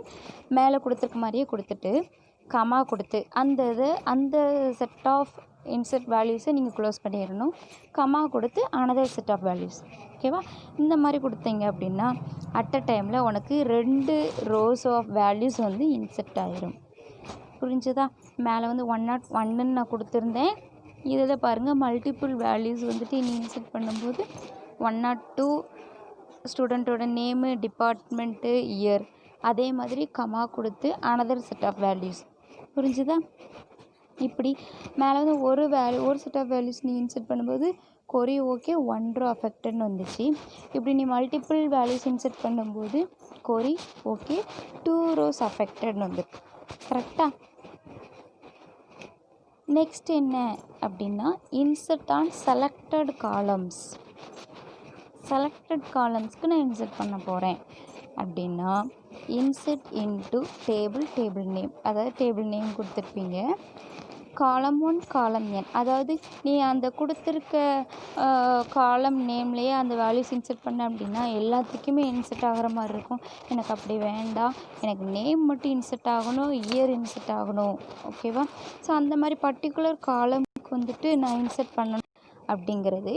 மேலே கொடுத்துருக்க மாதிரியே கொடுத்துட்டு கமா கொடுத்து அந்த செட் ஆஃப் இன்சர்ட் வேல்யூஸை நீங்கள் க்ளோஸ் பண்ணிடணும். கமா கொடுத்து அனதர் செட் ஆஃப் வேல்யூஸ். ஓகேவா, இந்த மாதிரி கொடுத்தீங்க அப்படின்னா அட் அ டைமில் உனக்கு 2 ரோஸ் ஆஃப் வேல்யூஸ் வந்து இன்சர்ட் ஆயிரும். புரிஞ்சுதா? மேலே வந்து 101ன்னு நான் கொடுத்துருந்தேன். இதில் பாருங்கள் மல்டிபிள் வேல்யூஸ் வந்துட்டு நீ இன்சர்ட் பண்ணும்போது 102 ஸ்டூடெண்ட்டோட நேமு, டிபார்ட்மெண்ட்டு, இயர். அதே மாதிரி கமா கொடுத்து அனதர் செட் ஆஃப் வேல்யூஸ். புரிஞ்சுதா? இப்படி மேலே வந்து ஒரு செட் ஆஃப் வேல்யூஸ் நீ இன்சர்ட் பண்ணும்போது கொரி ஓகே, 1 ரோ அஃபெக்டட்னு வந்துச்சு. இப்படி நீ மல்டிபிள் வேல்யூஸ் இன்சர்ட் பண்ணும்போது கொரி ஓகே, 2 ரோஸ் அஃபெக்டட்னு வந்துருக்கு. கரெக்டாக? நெக்ஸ்ட் என்ன அப்படின்னா insert on selected columns. Selected காலம்ஸ்க்கு நான் இன்சர்ட் பண்ண போகிறேன் அப்படின்னா இன்சர்ட் இன்டு டேபிள் நேம். அதாவது டேபிள் நேம் கொடுத்துருப்பீங்க. காலம் 1 காலம் n. அதாவது நீ அந்த கொடுத்துருக்க காலம் நேம்லேயே அந்த வேல்யூஸ் இன்சர்ட் பண்ண அப்படின்னா எல்லாத்துக்குமே இன்சர்ட் ஆகிற மாதிரி இருக்கும். எனக்கு அப்படி வேண்டாம், எனக்கு நேம் மட்டும் இன்சர்ட் ஆகணும், இயர் இன்சர்ட் ஆகணும். ஓகேவா, ஸோ அந்த மாதிரி பர்டிகுலர் காலமுக்கு வந்துட்டு நான் இன்சர்ட் பண்ணணும் அப்படிங்கிறது.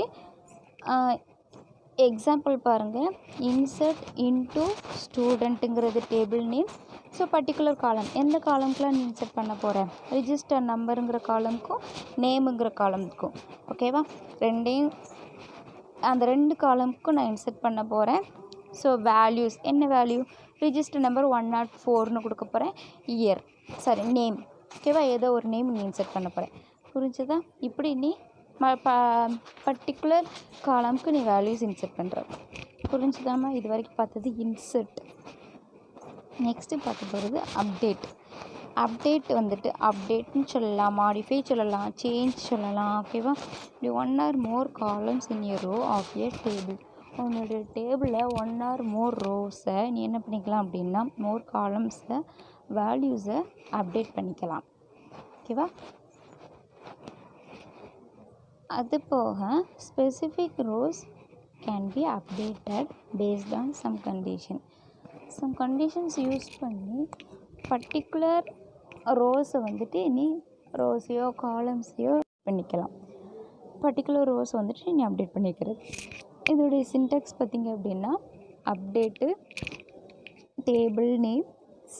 எக்ஸாம்பிள் பாருங்கள். இன்சர்ட் இன்டு ஸ்டூடெண்ட்டுங்கிறது table name. So particular column, எந்த காலம்க்குலாம் நீ இன்சர்ட் பண்ண போகிறேன்? ரிஜிஸ்டர் நம்பருங்கிற காலமுக்கும் நேமுங்கிற காலமுக்கும். ஓகேவா, அந்த 2 காலமுக்கும் நான் இன்சர்ட் பண்ண போகிறேன். ஸோ வேல்யூஸ் என்ன வேல்யூ? ரிஜிஸ்டர் நம்பர் 104ன்னு கொடுக்க போகிறேன். Year name. ஓகேவா, ஏதோ ஒரு நேம் நீ இன்சர்ட் பண்ண போகிறேன். புரிஞ்சுதா? இப்படி நீ பர்டிகுலர் காலமுக்கு நீ வேல்யூஸ் இன்சர்ட் பண்ணுற. புரிஞ்சுதாம்மா? இது வரைக்கும் பார்த்தது இன்சர்ட். நெக்ஸ்ட்டு பார்க்க போகிறது அப்டேட். அப்டேட் வந்துட்டு அப்டேட்னு சொல்லலாம், மாடிஃபை சொல்லலாம், சேஞ்ச் சொல்லலாம். ஓகேவா, இப்படி 1 or more columns in a row of a table. உன்னுடைய டேபிளில் 1 or more ரோஸை நீ என்ன பண்ணிக்கலாம் அப்படின்னா மோர் காலம்ஸை வேல்யூஸை அப்டேட் பண்ணிக்கலாம். ஓகேவா, அது போக specific rows can be updated based on some conditions use பண்ணி பர்டிகுலர் ரோஸை வந்துட்டு நீ ரோஸையோ காலம்ஸையோ பண்ணிக்கலாம். பர்டிகுலர் ரோஸ் வந்துட்டு நீ அப்டேட் பண்ணிக்கிறது. இதோடைய சின்டெக்ஸ் பார்த்திங்க அப்படின்னா அப்டேட்டு டேபிள் நேம்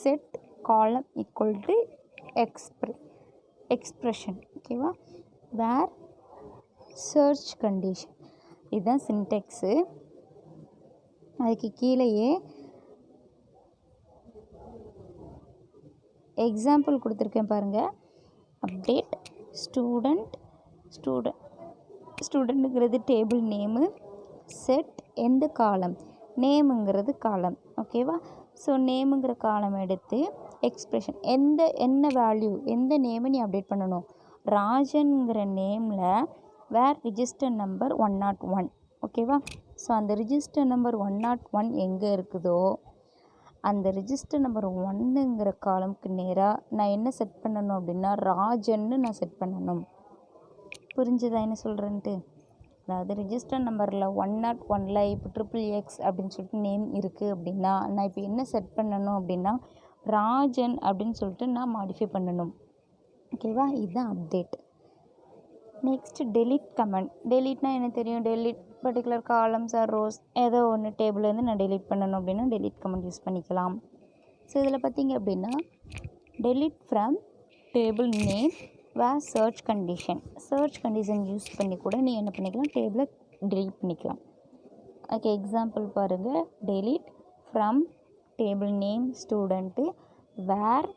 செட் காலம் ஈக்குவல் டு எக்ஸ்ப்ரெஷன். ஓகேவா, வேர் சர்ச் கண்டிஷன். இதுதான் சின்டெக்ஸு. அதுக்கு கீழேயே எக்ஸாம்பிள் கொடுத்துருக்கேன் பாருங்கள். அப்டேட் ஸ்டூடெண்ட்டுங்கிறது டேபிள் நேமு, செட் எந்த காலம், நேமுங்கிறது காலம். ஓகேவா, ஸோ நேமுங்கிற காலம் எடுத்து எக்ஸ்ப்ரெஷன் என்ன வேல்யூ, எந்த நேமை நீ அப்டேட் பண்ணணும். ராஜன்கிற நேமில் வேர் ரிஜிஸ்டர் நம்பர் 101. ஓகேவா? ஸோ அந்த ரிஜிஸ்டர் நம்பர் 101 எங்கே இருக்குதோ அந்த ரிஜிஸ்டர் நம்பர் 1ங்கிற காலம்க்கு நேராக நான் என்ன செட் பண்ணணும் அப்படின்னா ராஜன்னு நான் செட் பண்ணணும். புரிஞ்சுதா என்ன சொல்கிறேன்ட்டு? அதாவது ரிஜிஸ்டர் நம்பரில் 101ல் இப்போ XXX அப்படின்னு சொல்லிட்டு நேம் இருக்குது அப்படின்னா நான் இப்போ என்ன செட் பண்ணணும் அப்படின்னா ராஜன் அப்படின்னு சொல்லிட்டு நான் மாடிஃபை பண்ணணும். ஓகேவா? இதுதான் அப்டேட். Next delete command. டெலிட்னா என்ன தெரியும்? Delete particular columns or rows ஏதோ ஒன்று டேபிள்லேருந்து நான் டெலிட் பண்ணணும் அப்படின்னா டெலிட் கமெண்ட் யூஸ் பண்ணிக்கலாம். ஸோ இதில் பார்த்தீங்க அப்படின்னா delete from table name where search condition use பண்ணி கூட நீ என்ன பண்ணிக்கலாம், டேபிளை டெலிட் பண்ணிக்கலாம். ஓகே, எக்ஸாம்பிள் பாருங்கள். Delete from table name student where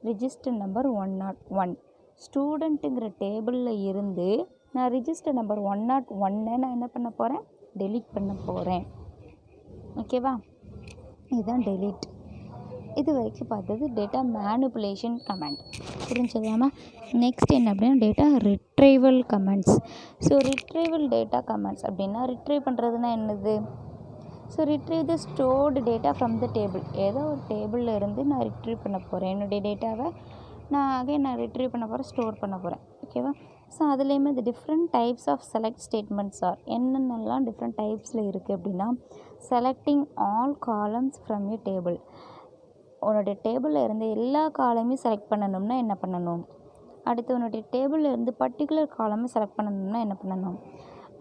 register number 101. ஸ்டூடெண்ட்டுங்கிற டேபிளில் இருந்து நான் ரிஜிஸ்டர் நம்பர் 101 நான் என்ன பண்ண போகிறேன், டெலிட் பண்ண போகிறேன். ஓகேவா? இதுதான் டெலிட். இது வரைக்கும் பார்த்தது டேட்டா மேனிப்புலேஷன் கமெண்ட். புரிஞ்சதாமா? நெக்ஸ்ட் என்ன அப்படின்னா data retrieval comments. So retrieval data comments அப்படின்னா ரிட்ரைவ் பண்ணுறதுனா என்னது? So retrieve the stored data from the table. ஏதோ ஒரு டேபிளில் இருந்து நான் ரிட்ரீவ் பண்ண போகிறேன். என்னுடைய டேட்டாவை நான் ரிட்ரீவ் பண்ண போகிறேன், ஸ்டோர் பண்ண போகிறேன். ஓகேவா? ஸோ அதுலேயுமே இந்த different types of select statements are என்னென்னலாம் டிஃப்ரெண்ட் டைப்ஸில் இருக்குது அப்படின்னா selecting all columns from a table. உன்னுடைய டேபிளில் இருந்து எல்லா காலமையும் செலக்ட் பண்ணணும்னா என்ன பண்ணணும்? அடுத்து உன்னுடைய டேபிளில் இருந்து பர்டிகுலர் காலமை செலக்ட் பண்ணணும்னா என்ன பண்ணணும்?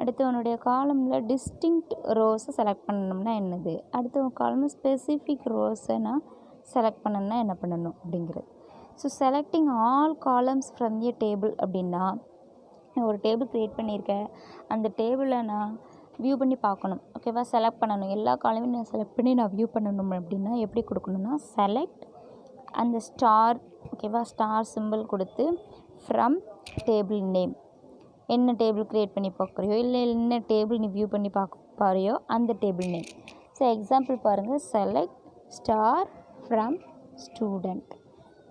அடுத்து உன்னுடைய காலமில் டிஸ்டிங்க்ட் ரோஸை செலக்ட் பண்ணணும்னா என்னது? அடுத்து உன் காலமில் ஸ்பெசிஃபிக் ரோஸை நான் செலக்ட் பண்ணணும்னா என்ன பண்ணணும் அப்படிங்கிறது. So selecting all columns from a table அப்படின்னா நான் ஒரு டேபிள் க்ரியேட் பண்ணியிருக்கேன், அந்த டேபிளை நான் வியூ பண்ணி பார்க்கணும். ஓகேவா? செலக்ட் பண்ணணும். எல்லா காலமையும் நான் செலக்ட் பண்ணி நான் வியூ பண்ணணும் அப்படின்னா எப்படி கொடுக்கணும்னா செலக்ட் அந்த ஸ்டார். ஓகேவா? ஸ்டார் சிம்பிள் கொடுத்து ஃப்ரம் டேபிள் நேம். என்ன டேபிள் க்ரியேட் பண்ணி பார்க்குறியோ இல்லை என்ன டேபிள் நீ வியூ பண்ணி பாரியோ அந்த டேபிள் நேம். ஸோ எக்ஸாம்பிள் பாருங்கள். Select star from student.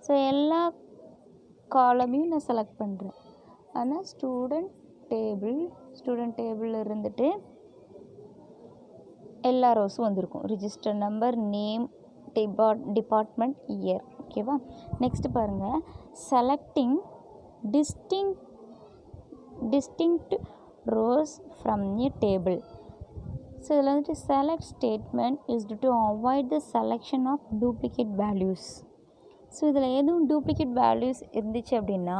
So எல்லா காலமையும் நான் செலக்ட் பண்ணுறேன். ஆனால் ஸ்டூடெண்ட் டேபிள் இருந்துட்டு எல்லா ரோஸும் வந்திருக்கும். Register number, name, department, year. ஓகேவா? நெக்ஸ்ட் பாருங்கள். Selecting distinct rows from a table. So இதில் வந்துட்டு select statement used to avoid the selection of duplicate values. So இதில் எதுவும் டூப்ளிகேட் வேல்யூஸ் இருந்துச்சு அப்படின்னா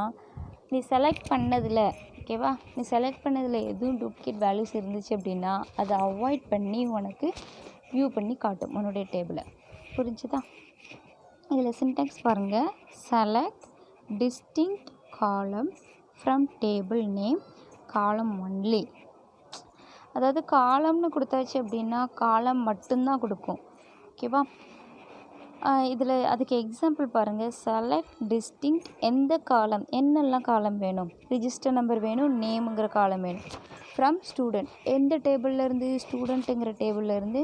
நீ செலக்ட் பண்ணதில், ஓகேவா, நீ செலக்ட் பண்ணதில் எதுவும் டூப்ளிகேட் வேல்யூஸ் இருந்துச்சு அப்படின்னா அதை அவாய்ட் பண்ணி உனக்கு வியூ பண்ணி காட்டும் உன்னுடைய டேபிளை. புரிஞ்சுதா? இதில் சின்டாக்ஸ் பாருங்கள். செலக்ட் டிஸ்டிங்க்ட் காலம் ஃப்ரம் டேபிள் நேம் காலம் ஒன்லி. அதாவது காலம்னு கொடுத்தாச்சு அப்படின்னா காலம் மட்டும்தான் கொடுக்கும். ஓகேவா? இதில் அதுக்கு எக்ஸாம்பிள் பாருங்கள். செலக்ட் டிஸ்டிங்க்ட் எந்த காலம், என்னெல்லாம் காலம் வேணும்? ரிஜிஸ்டர் நம்பர் வேணும், நேமுங்கிற காலம் வேணும். ஃப்ரம் ஸ்டூடெண்ட் எந்த டேபிளில் இருந்து? ஸ்டூடெண்ட்டுங்கிற டேபிளில் இருந்து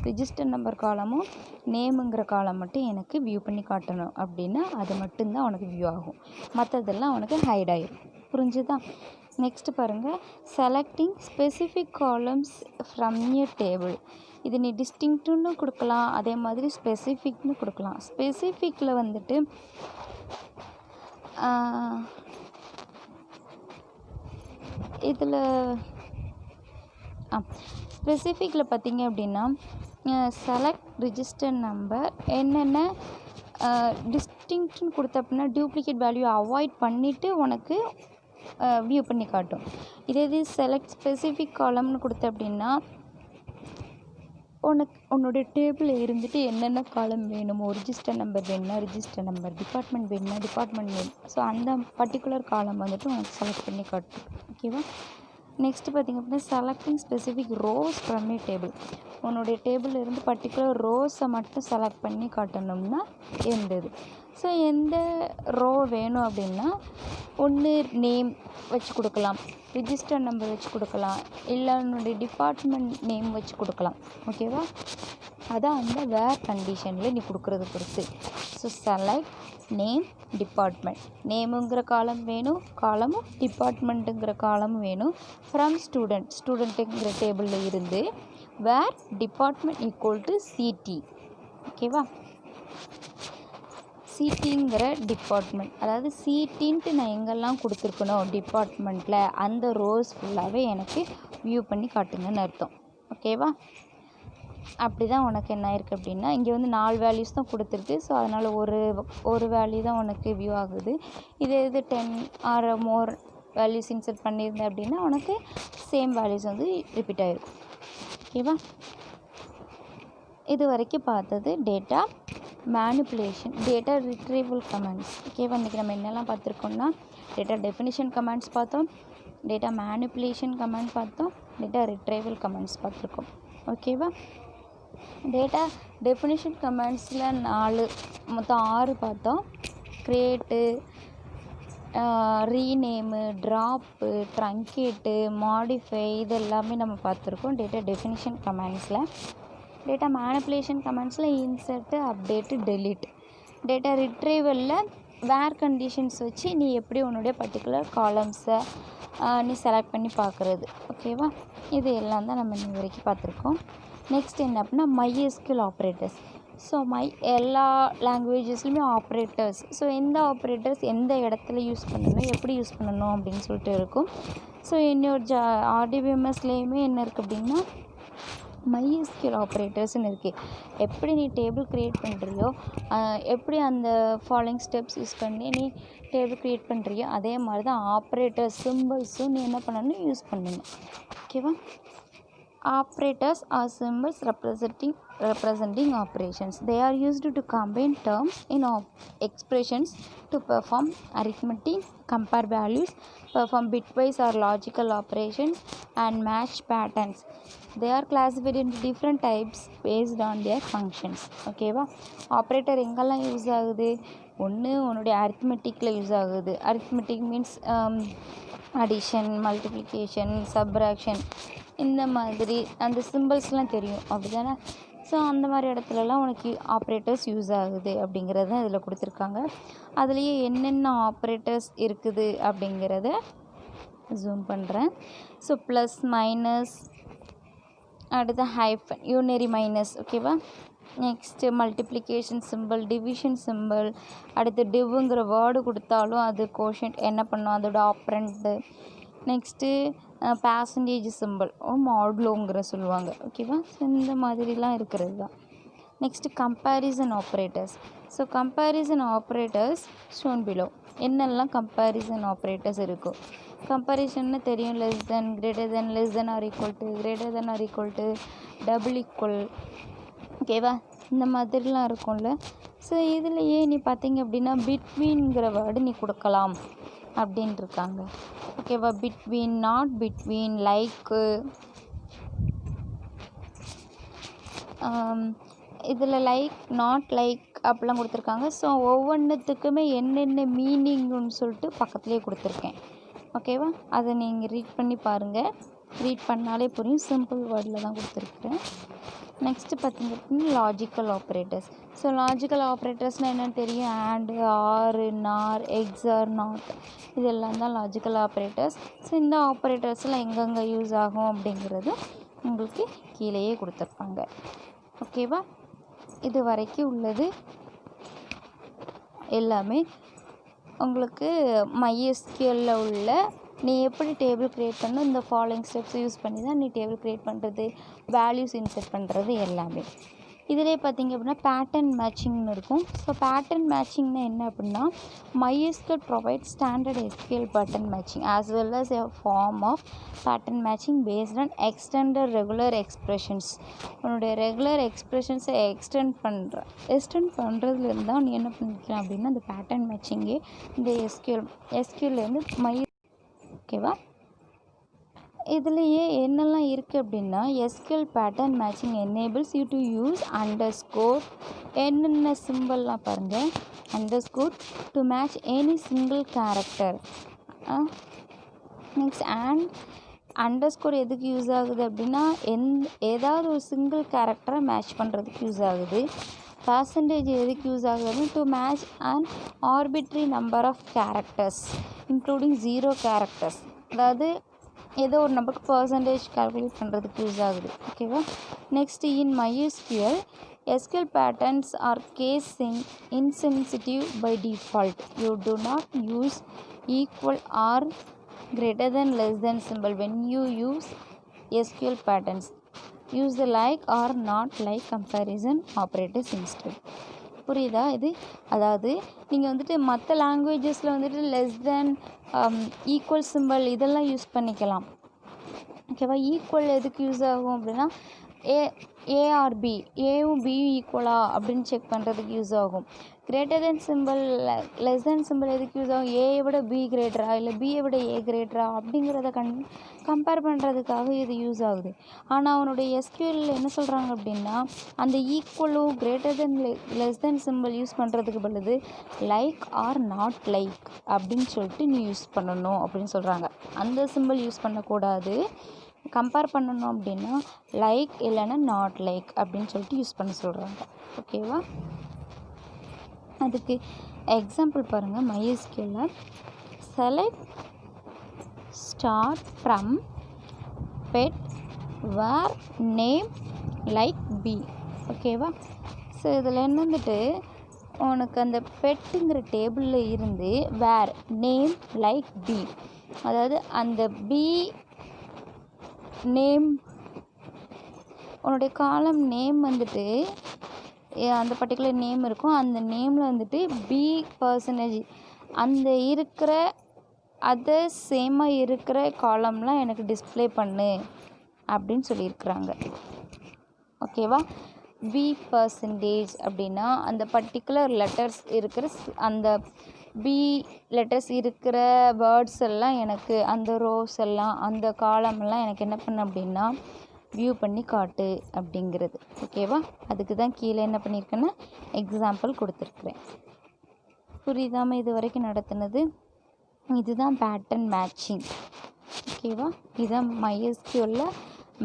ரிஜிஸ்டர் நம்பர் காலமும் நேமுங்கிற காலம் மட்டும் எனக்கு வியூ பண்ணி காட்டணும் அப்படின்னா அது மட்டும்தான் உனக்கு வியூ ஆகும். மற்றதெல்லாம் உனக்கு ஹைட் ஆகிடும். புரிஞ்சுதா? நெக்ஸ்ட் பாருங்கள். Selecting specific columns from a table. இது நீ டிஸ்டிங்க்ட்னு கொடுக்கலாம், அதே மாதிரி ஸ்பெசிஃபிக்னு கொடுக்கலாம். ஸ்பெசிஃபிக்கில் வந்துட்டு இதில் ஸ்பெசிஃபிக்கில் பார்த்தீங்க அப்படின்னா செலக்ட் ரிஜிஸ்டர் நம்பர் என்னென்ன டிஸ்டிங்க்ட்னு கொடுத்த அப்படின்னா டூப்ளிகேட் வேல்யூ அவாய்ட் பண்ணிவிட்டு உனக்கு வியூ பண்ணி காட்டும். இதே இது செலக்ட் ஸ்பெசிஃபிக் காலம்னு கொடுத்த அப்படின்னா உன்னுடைய டேபிளில் இருந்துட்டு என்னென்ன காலம் வேணுமோ, ரிஜிஸ்டர் நம்பர் வேணும்னா ரிஜிஸ்டர் நம்பர், டிபார்ட்மெண்ட் வேணும்னா டிபார்ட்மெண்ட் நேம், ஸோ அந்த பர்டிகுலர் காலம் வந்துட்டு உனக்கு செலக்ட் பண்ணி காட்டும். ஓகேவா? நெக்ஸ்ட்டு பார்த்திங்க அப்படின்னா selecting specific rose from a table. உன்னுடைய டேபிளில் இருந்து பர்டிகுலர் ரோஸை மட்டும் செலக்ட் பண்ணி காட்டணும்னா எந்தது? ஸோ எந்த ரோ வேணும் அப்படின்னா ஒன்று நேம் வச்சு கொடுக்கலாம், ரிஜிஸ்டர் நம்பர் வச்சு கொடுக்கலாம், இல்லை உன்னுடைய டிபார்ட்மெண்ட் நேம் வச்சு கொடுக்கலாம். ஓகேவா? அதான் அந்த வேர் கண்டிஷனில் நீ கொடுக்குறத பொறுத்து. So select name department. நேமுங்கிற காலம் வேணும், காலமும் டிபார்ட்மெண்ட்டுங்கிற காலமும் வேணும். ஃப்ரம் ஸ்டூடெண்ட்டுங்கிற டேபிளில் இருந்து வேர் டிபார்ட்மெண்ட் ஈக்குவல் டு சிடி. ஓகேவா? சிடிங்கிற டிபார்ட்மெண்ட், அதாவது சிடின்ட்டு நான் எங்கெல்லாம் கொடுத்துருக்கணும் டிபார்ட்மெண்ட்டில் அந்த ரோஸ் ஃபுல்லாகவே எனக்கு வியூ பண்ணி காட்டுங்கன்னு அர்த்தம். ஓகேவா? அப்படி தான் உனக்கு என்ன இருக்குது அப்படின்னா, இங்கே வந்து 4 வேல்யூஸ் தான் கொடுத்துருக்கு. ஸோ அதனால் ஒரு வேல்யூ தான் உனக்கு வியூ ஆகுது. இது 10 ஆர் மோர் வேல்யூஸ் இன்சர்ட் பண்ணியிருந்தேன் அப்படின்னா உனக்கு சேம் வேல்யூஸ் வந்து ரிப்பீட் ஆகிருக்கும். ஓகேவா? இது வரைக்கும் பார்த்தது data manipulation, data retrieval comments. ஓகேவா? இன்றைக்கி நம்ம என்னெல்லாம் பார்த்துருக்கோம்னா டேட்டா டெஃபினிஷன் கமெண்ட்ஸ் பார்த்தோம், டேட்டா மேனிப்புலேஷன் கமெண்ட் பார்த்தோம், டேட்டா ரிட்ரீவல் கமெண்ட்ஸ் பார்த்துருக்கோம். ஓகேவா? டேட்டா டெஃபினிஷன் கமெண்ட்ஸில் மொத்தம் 6 பார்த்தோம். க்ரியேட்டு, ரீநேமு, ட்ராப்பு, ட்ரங்கேட்டு, மாடிஃபை, இது எல்லாமே நம்ம பார்த்துருக்கோம் டேட்டா டெஃபினிஷன் கமெண்ட்ஸில். டேட்டா மேனிப்புலேஷன் கமெண்ட்ஸில் இன்சர்ட்டு, அப்டேட்டு, டெலீட். டேட்டா ரிட்ரீவலில் வேர் கண்டிஷன்ஸ் வச்சு நீ எப்படி உன்னுடைய பர்டிகுலர் காலம்ஸை நீ செலக்ட் பண்ணி பார்க்குறது. ஓகேவா? இது எல்லாம் தான் நம்ம இன்ன வரைக்கும் பார்த்துருக்கோம். நெக்ஸ்ட் என்ன அப்படின்னா MySQL ஆப்ரேட்டர்ஸ். ஸோ எல்லா லாங்குவேஜஸ்லையுமே ஆப்ரேட்டர்ஸ், ஸோ எந்த ஆப்ரேட்டர்ஸ் எந்த இடத்துல யூஸ் பண்ணணும், எப்படி யூஸ் பண்ணணும் அப்படின்னு சொல்லிட்டு இருக்கும். ஸோ இன்னொரு RDBMSலேயுமே என்ன இருக்குது அப்படின்னா MySQL ஆப்ரேட்டர்ஸ்னு இருக்குது. எப்படி நீ டேபிள் க்ரியேட் பண்ணுறியோ, எப்படி அந்த ஃபாலோயிங் ஸ்டெப்ஸ் யூஸ் பண்ணி நீ டேபிள் க்ரியேட் பண்ணுறியோ அதே மாதிரி தான் ஆப்ரேட்டர்ஸ் சிம்பிள்ஸும் நீ என்ன பண்ணணும், யூஸ் பண்ணணும். ஓகேவா? Operators are symbols representing operations. They are used to combine terms in expressions to perform arithmetic, compare values, perform bitwise or logical operations, and match patterns. They are classified into different types based on their functions. ஓகேவா? Operator எங்கெல்லாம் use ஆகுது? ஒன்று உன்னுடைய அரித்மெட்டிக்கில் use ஆகுது. Arithmetic means addition, multiplication, subtraction, இந்த மாதிரி அந்த சிம்பிள்ஸ்லாம் தெரியும் அப்படி தானே? ஸோ அந்த மாதிரி இடத்துலலாம் உனக்கு ஆப்ரேட்டர்ஸ் யூஸ் ஆகுது அப்படிங்கிறது தான் இதில் கொடுத்துருக்காங்க. அதுலேயே என்னென்ன ஆப்ரேட்டர்ஸ் இருக்குது அப்படிங்கிறத ஜூம் பண்ணுறேன். ஸோ ப்ளஸ், மைனஸ், அடுத்து ஹைஃபன், யூனரி மைனஸ். ஓகேவா? Next multiplication symbol, division symbol, அடுத்து டிவ்வுங்கிற வேர்டு கொடுத்தாலும் அது கோஷன்ட் என்ன பண்ணும், அதோட ஆப்ரண்ட்டு. நெக்ஸ்ட்டு பேசன்டேஜ் சிம்பிள், மாடுலோங்கிற சொல்லுவாங்க. ஓகேவா? ஸோ இந்த மாதிரிலாம் இருக்கிறது தான். Next comparison operators. So comparison operators shown below. என்னெல்லாம் கம்பேரிசன் ஆப்ரேட்டர்ஸ் இருக்கும்? கம்பேரிசன்னு தெரியும், less than, greater than, less than or equal to, greater than or equal to, double equal. ஓகேவா? இந்த மாதிரிலாம் இருக்கும்ல. ஸோ இதுலையே நீ பார்த்தீங்க அப்படின்னா பிட்வீன்கிற வேர்டு நீ கொடுக்கலாம் அப்படின்ட்டு இருக்காங்க. ஓகேவா? பிட்வீன், நாட் பிட்வீன், லைக்கு, இதில் லைக், நாட் லைக் அப்படிலாம் கொடுத்துருக்காங்க. ஸோ ஒவ்வொன்றுத்துக்குமே என்னென்ன மீனிங்னு சொல்லிட்டு பக்கத்துலேயே கொடுத்துருக்கேன். ஓகேவா? அதை நீங்கள் ரீட் பண்ணி பாருங்கள். ரீட் பண்ணாலே புரியும். சிம்பிள் வேர்டில் தான் கொடுத்துருக்குறேன். நெக்ஸ்ட்டு பார்த்திங்க அப்படின்னா லாஜிக்கல் ஆப்ரேட்டர்ஸ். ஸோ லாஜிக்கல் ஆப்ரேட்டர்ஸ்னால் என்னென்னு தெரியும்? ஆண்டு, ஆர், நார், எக்ஸார், நாட், இதெல்லாம் தான் லாஜிக்கல் ஆப்ரேட்டர்ஸ். ஸோ இந்த ஆப்ரேட்டர்ஸ்லாம் எங்கெங்கே யூஸ் ஆகும் அப்படிங்கிறது உங்களுக்கு கீழேயே கொடுத்துருப்பாங்க. ஓகேவா? இது வரைக்கும் உள்ளது எல்லாமே உங்களுக்கு MySQLல உள்ள நீ எப்படி டேபிள் க்ரியேட் பண்ணணும், இந்த ஃபாலோயிங் ஸ்டெப்ஸ் யூஸ் பண்ணி தான் நீ டேபிள் க்ரியேட் பண்ணுறது, வேல்யூஸ் இன்சர்ட் பண்ணுறது எல்லாமே. இதிலே பார்த்திங்க அப்படின்னா பேட்டர்ன் மேட்சிங்னு இருக்கும். ஸோ பேட்டர்ன் மேட்சிங்னா என்ன அப்படின்னா MySQL provide standard SQL pattern matching as well as a form of pattern matching based on extended regular expressions. உன்னுடைய ரெகுலர் எக்ஸ்ப்ரெஷன்ஸை எக்ஸ்டெண்ட் பண்ணுறதுலேருந்து தான் நீ என்ன பண்ணிக்கலாம் அப்படின்னா இந்த பேட்டர்ன் மேட்சிங்கே இந்த எஸ்கியூல்லேருந்து ஓகேவா? இதுலேயே என்னெல்லாம் இருக்குது அப்படின்னா SQL pattern matching enables you to use underscore, என்னென்ன சிம்பிள்லாம் பாருங்கள், underscore to match any single character. Next underscore எதுக்கு யூஸ் ஆகுது அப்படின்னா ஏதாவது ஒரு சிங்கிள் கேரக்டரை மேட்ச் பண்ணுறதுக்கு யூஸ் ஆகுது. பர்சன்டேஜ் எதுக்கு யூஸ் ஆகுது? To match and arbitrary number of characters including 0 characters. அதாவது ஏதோ ஒரு நம்பருக்கு பர்சன்டேஜ் கால்குலேட் பண்ணுறதுக்கு யூஸ் ஆகுது. ஓகேவா? Next, in MySQL SQL patterns are case insensitive by default. You do not use equal or greater than less than symbol when you use SQL patterns. Use the like or not like comparison operators instead. புரியுதா இது? அதாவது நீங்கள் வந்துட்டு மற்ற லாங்குவேஜஸில் வந்துட்டு less then equal simple இதெல்லாம் use பண்ணிக்கலாம். ஓகேவா? ஈக்குவல் எதுக்கு யூஸ் ஆகும் அப்படின்னா ஏஆர்பி ஏவும் பியும் ஈக்குவலா அப்படின்னு செக் பண்ணுறதுக்கு யூஸ் ஆகும். Greater than simple less than simple எதுக்கு யூஸ் ஆகும்? ஏயை விட பி கிரேட்டரா இல்லை பியை விட ஏ கிரேட்டரா அப்படிங்கிறத கம்பேர் பண்ணுறதுக்காக இது யூஸ் ஆகுது. ஆனால் அவனுடைய எஸ்கியூஎல் என்ன சொல்கிறாங்க அப்படின்னா, அந்த ஈக்குவலும் greater than less than symbol use பண்ணுறதுக்கு பதிலுது லைக் ஆர் நாட் லைக் அப்படின்னு சொல்லிட்டு நீ யூஸ் பண்ணணும் அப்படின்னு சொல்கிறாங்க. அந்த சிம்பிள் யூஸ் பண்ணக்கூடாது. கம்பேர் பண்ணணும் அப்படின்னா லைக் இல்லைன்னா நாட் லைக் அப்படின்னு சொல்லிட்டு யூஸ் பண்ண சொல்கிறாங்க. ஓகேவா? அதுக்கு எக்ஸாம்பிள் பாருங்கள். MySQL select star from pet where name like B. ஓகேவா? ஸோ இதில் என்ன வந்துட்டு உனக்கு அந்த பெட்டுங்கிற டேபிளில் இருந்து வேர் நேம் லைக் பி, அதாவது அந்த பி நேம் உன்னுடைய காலம் நேம் வந்துட்டு அந்த பர்டிகுலர் நேம் இருக்கும். அந்த நேமில் வந்துட்டு பி பர்சன்டேஜ் அந்த இருக்கிற அதை சேமாக இருக்கிற காலம்லாம் எனக்கு டிஸ்பிளே பண்ணு அப்படின்னு சொல்லியிருக்கிறாங்க. ஓகேவா? பி பர்சன்டேஜ் அப்படின்னா அந்த பர்டிகுலர் லெட்டர்ஸ் இருக்கிற அந்த பி லெட்டர்ஸ் இருக்கிற வேர்ட்ஸ் எல்லாம் எனக்கு அந்த ரோஸ் எல்லாம் அந்த காலமெல்லாம் எனக்கு என்ன பண்ண அப்படின்னா வியூ பண்ணி காட்டு அப்படிங்கிறது. ஓகேவா? அதுக்கு தான் கீழே என்ன பண்ணியிருக்கேன்னா எக்ஸாம்பிள் கொடுத்துருக்குறேன். புரியுதாமல் இது வரைக்கும் நடத்துனது? இதுதான் பேட்டர்ன் மேட்சிங். ஓகேவா? இதுதான் MySQL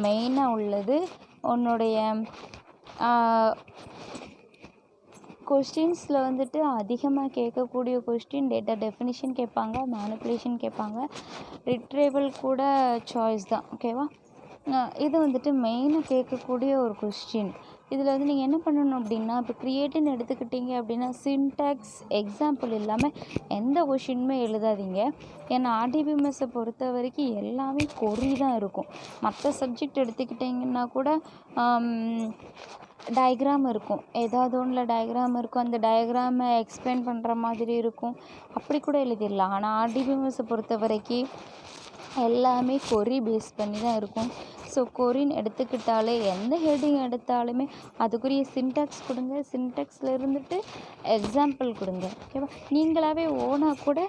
மெயினாக உள்ளது. உன்னுடைய கொஸ்டின்ஸில் வந்துட்டு அதிகமாக கேட்கக்கூடிய கொஸ்டின் டேட்டா டெஃபினிஷன் கேட்பாங்க, மேனிப்புலேஷன் கேட்பாங்க, ரிட்ரைவல் கூட சாய்ஸ் தான். ஓகேவா? இது வந்துட்டு மெயினாக கேட்கக்கூடிய ஒரு கொஸ்டின். இதில் வந்து நீங்கள் என்ன பண்ணணும் அப்படின்னா, இப்போ க்ரியேட்டுன்னு எடுத்துக்கிட்டீங்க அப்படின்னா சின்டாக்ஸ் எக்ஸாம்பிள் இல்லாமல் எந்த கொஷினுமே எழுதாதீங்க. ஏன்னா ஆர்டிபிஎம்எஸ்ஸை பொறுத்த வரைக்கும் எல்லாமே கொரி தான் இருக்கும். மற்ற சப்ஜெக்ட் எடுத்துக்கிட்டிங்கன்னா கூட டயக்ராம் இருக்கும், ஏதாவது ஒன்றில் டயக்ராம் இருக்கும், அந்த டயக்ராமை எக்ஸ்பிளைன் பண்ணுற மாதிரி இருக்கும், அப்படி கூட எழுதிடலாம். ஆனால் ஆர்டிபிஎம்எஸ்ஸை பொறுத்த வரைக்கும் எல்லாமே கொரி பேஸ் பண்ணி தான் இருக்கும். ஸோ கொரின்னு எடுத்துக்கிட்டாலே எந்த ஹெட்டிங் எடுத்தாலுமே அதுக்குரிய சின்டாக்ஸ் கொடுங்க, சின்டாக்ஸில் இருந்துட்டு எக்ஸாம்பிள் கொடுங்க. ஓகேவா? நீங்களாகவே ஓனாக கூட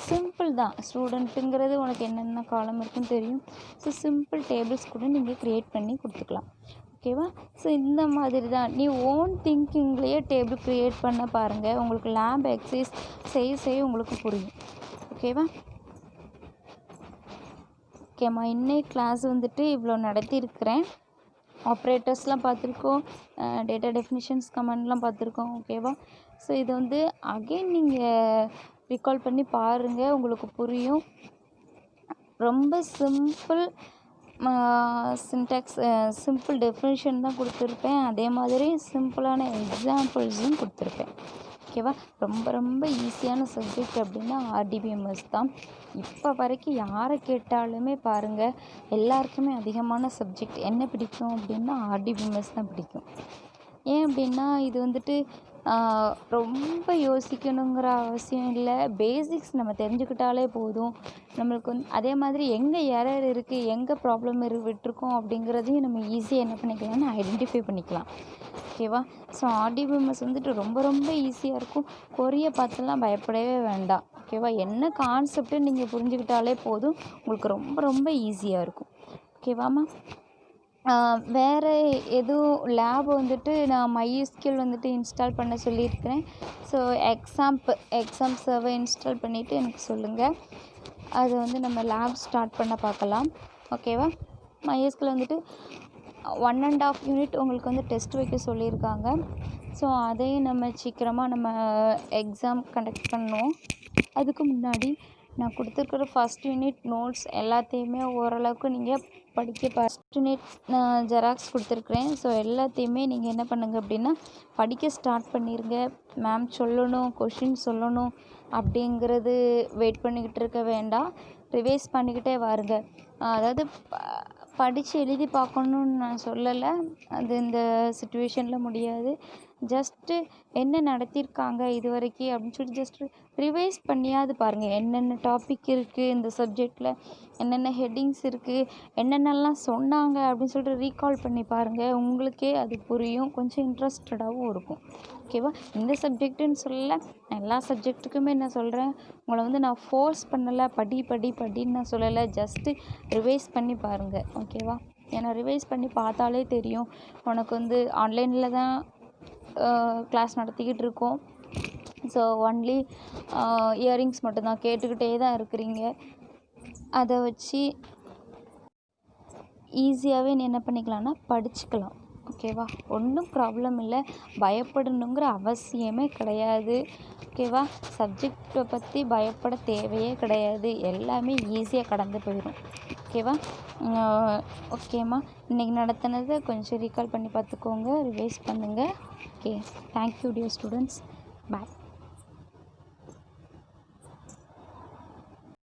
சிம்பிள் தான், ஸ்டூடெண்ட்டுங்கிறது உனக்கு என்னென்ன காலம் இருக்குன்னு தெரியும். ஸோ சிம்பிள் டேபிள்ஸ் கூட நீங்கள் க்ரியேட் பண்ணி கொடுத்துக்கலாம். ஓகேவா? ஸோ இந்த மாதிரி தான் நீ ஓன் திங்கிங்லேயே டேபிள் க்ரியேட் பண்ண பாருங்கள். உங்களுக்கு லேப் எக்ஸசைஸ் செய்ய உங்களுக்கு புரியும். ஓகேவா? ஓகேம்மா, இன்னைக்கு கிளாஸ் வந்துட்டு இவ்வளோ நடத்தியிருக்கிறேன். ஆப்ரேட்டர்ஸ்லாம் பார்த்துருக்கோம், டேட்டா டெஃபினிஷன்ஸ் கமெண்ட்லாம் பார்த்துருக்கோம். ஓகேவா? ஸோ இது வந்து அகெயின் நீங்கள் ரிகால் பண்ணி பாருங்கள், உங்களுக்கு புரியும். ரொம்ப சிம்பிள் சின்டாக்ஸ் சிம்பிள் டெஃபினிஷன் தான் கொடுத்துருப்பேன். அதே மாதிரி சிம்பிளான எக்ஸாம்பிள்ஸும் கொடுத்துருப்பேன். ஓகேவா? ரொம்ப ரொம்ப ஈஸியான சப்ஜெக்ட் அப்படின்னா ஆர்டிபிஎம்எஸ் தான். இப்போ வரைக்கும் யாரை கேட்டாலுமே பாருங்கள், எல்லாருக்குமே அதிகமான சப்ஜெக்ட் என்ன பிடிக்கும் அப்படின்னா ஆர்டிபிஎம்எஸ் தான் பிடிக்கும். ஏன் அப்படின்னா இது வந்துட்டு ரொம்ப யோசிக்கணுங்கிற அவசியம் இல்லை. பேசிக்ஸ் நம்ம தெரிஞ்சுக்கிட்டாலே போதும். நம்மளுக்கு அதே மாதிரி எங்கே எரர் இருக்குது, எங்கே ப்ராப்ளம் விட்டுருக்கோம் அப்படிங்கிறதையும் நம்ம ஈஸியாக என்ன பண்ணிக்கலாம்னு ஐடென்டிஃபை பண்ணிக்கலாம். ஓகேவா? ஸோ ஆர்டிபிஎம்எஸ் வந்துட்டு ரொம்ப ரொம்ப ஈஸியாக இருக்கும். கொரியை பார்த்துலாம் பயப்படவே வேண்டாம். ஓகேவா? என்ன கான்செப்ட்டு நீங்கள் புரிஞ்சுக்கிட்டாலே போதும், உங்களுக்கு ரொம்ப ரொம்ப ஈஸியாக இருக்கும். ஓகேவாம்மா? வேறு எதுவும் லேப் வந்துட்டு நான் MySQL வந்துட்டு இன்ஸ்டால் பண்ண சொல்லியிருக்கிறேன். ஸோ எக்ஸாம் சர்வர் இன்ஸ்டால் பண்ணிவிட்டு எனக்கு சொல்லுங்கள். அது வந்து நம்ம லேப் ஸ்டார்ட் பண்ண பார்க்கலாம். ஓகேவா? MySQL வந்துட்டு 1.5 யூனிட் உங்களுக்கு வந்து டெஸ்ட் வைக்க சொல்லியிருக்காங்க. ஸோ அதையும் நம்ம சீக்கிரமாக நம்ம எக்ஸாம் கண்டக்ட் பண்ணுவோம். அதுக்கு முன்னாடி நான் கொடுத்துருக்குற ஃபஸ்ட் யூனிட் நோட்ஸ் எல்லாத்தையுமே ஓரளவுக்கு நீங்கள் படிக்க ஃபஸ்ட் யூனிட் நான் ஜெராக்ஸ் கொடுத்துருக்குறேன். ஸோ எல்லாத்தையுமே நீங்கள் என்ன பண்ணுங்கள் அப்படின்னா படிக்க ஸ்டார்ட் பண்ணிடுங்க. மேம் சொல்லணும், கொஷின் சொல்லணும் அப்படிங்கிறது வெயிட் பண்ணிக்கிட்டு இருக்க வேண்டாம். ரிவைஸ் பண்ணிக்கிட்டே வாருங்க. அதாவது படித்து எழுதி பார்க்கணுன்னு நான் சொல்லலை, அது இந்த சுச்சுவேஷனில் முடியாது. ஜஸ்ட்டு என்ன நடத்தியிருக்காங்க இது வரைக்கும் அப்படின்னு சொல்லி ஜஸ்ட் ரிவைஸ் பண்ணியாவது பாருங்கள். என்னென்ன டாபிக் இருக்குது இந்த சப்ஜெக்டில், என்னென்ன ஹெட்டிங்ஸ் இருக்குது, என்னென்னலாம் சொன்னாங்க அப்படின்னு சொல்லிட்டு ரீகால் பண்ணி பாருங்கள். உங்களுக்கே அது புரியும், கொஞ்சம் இன்ட்ரெஸ்டடாகவும் இருக்கும். ஓகேவா? இந்த சப்ஜெக்ட்டுன்னு சொல்லலை, எல்லா சப்ஜெக்ட்டுக்குமே என்ன சொல்கிறேன், உங்களை வந்து நான் ஃபோர்ஸ் பண்ணலை, படின்னு நான் சொல்லலை. ஜஸ்ட்டு ரிவைஸ் பண்ணி பாருங்கள். ஓகேவா? ஏன்னா ரிவைஸ் பண்ணி பார்த்தாலே தெரியும். உனக்கு வந்து ஆன்லைனில் தான் கிளாஸ் நடத்திக்கிட்டு இருக்கோம். ஸோ ஒன்லி இயரிங்ஸ் மட்டும்தான் கேட்டுக்கிட்டே தான் இருக்கிறீங்க. அதை வச்சு ஈஸியாகவே நீ என்ன பண்ணிக்கலாம்னா படிச்சுக்கலாம். ஓகேவா? ஒன்றும் ப்ராப்ளம் இல்லை, பயப்படணுங்கிற அவசியமே கிடையாது. ஓகேவா? சப்ஜெக்டை பற்றி பயப்பட தேவையே கிடையாது. எல்லாமே ஈஸியாக கடந்து போயிடும். ஓகேவா? ஓகேம்மா, இன்றைக்கி நடத்தினதை கொஞ்சம் ரீகால் பண்ணி பார்த்துக்கோங்க, ரிவைஸ் பண்ணுங்கள். Okay, thank you dear students. பாய்.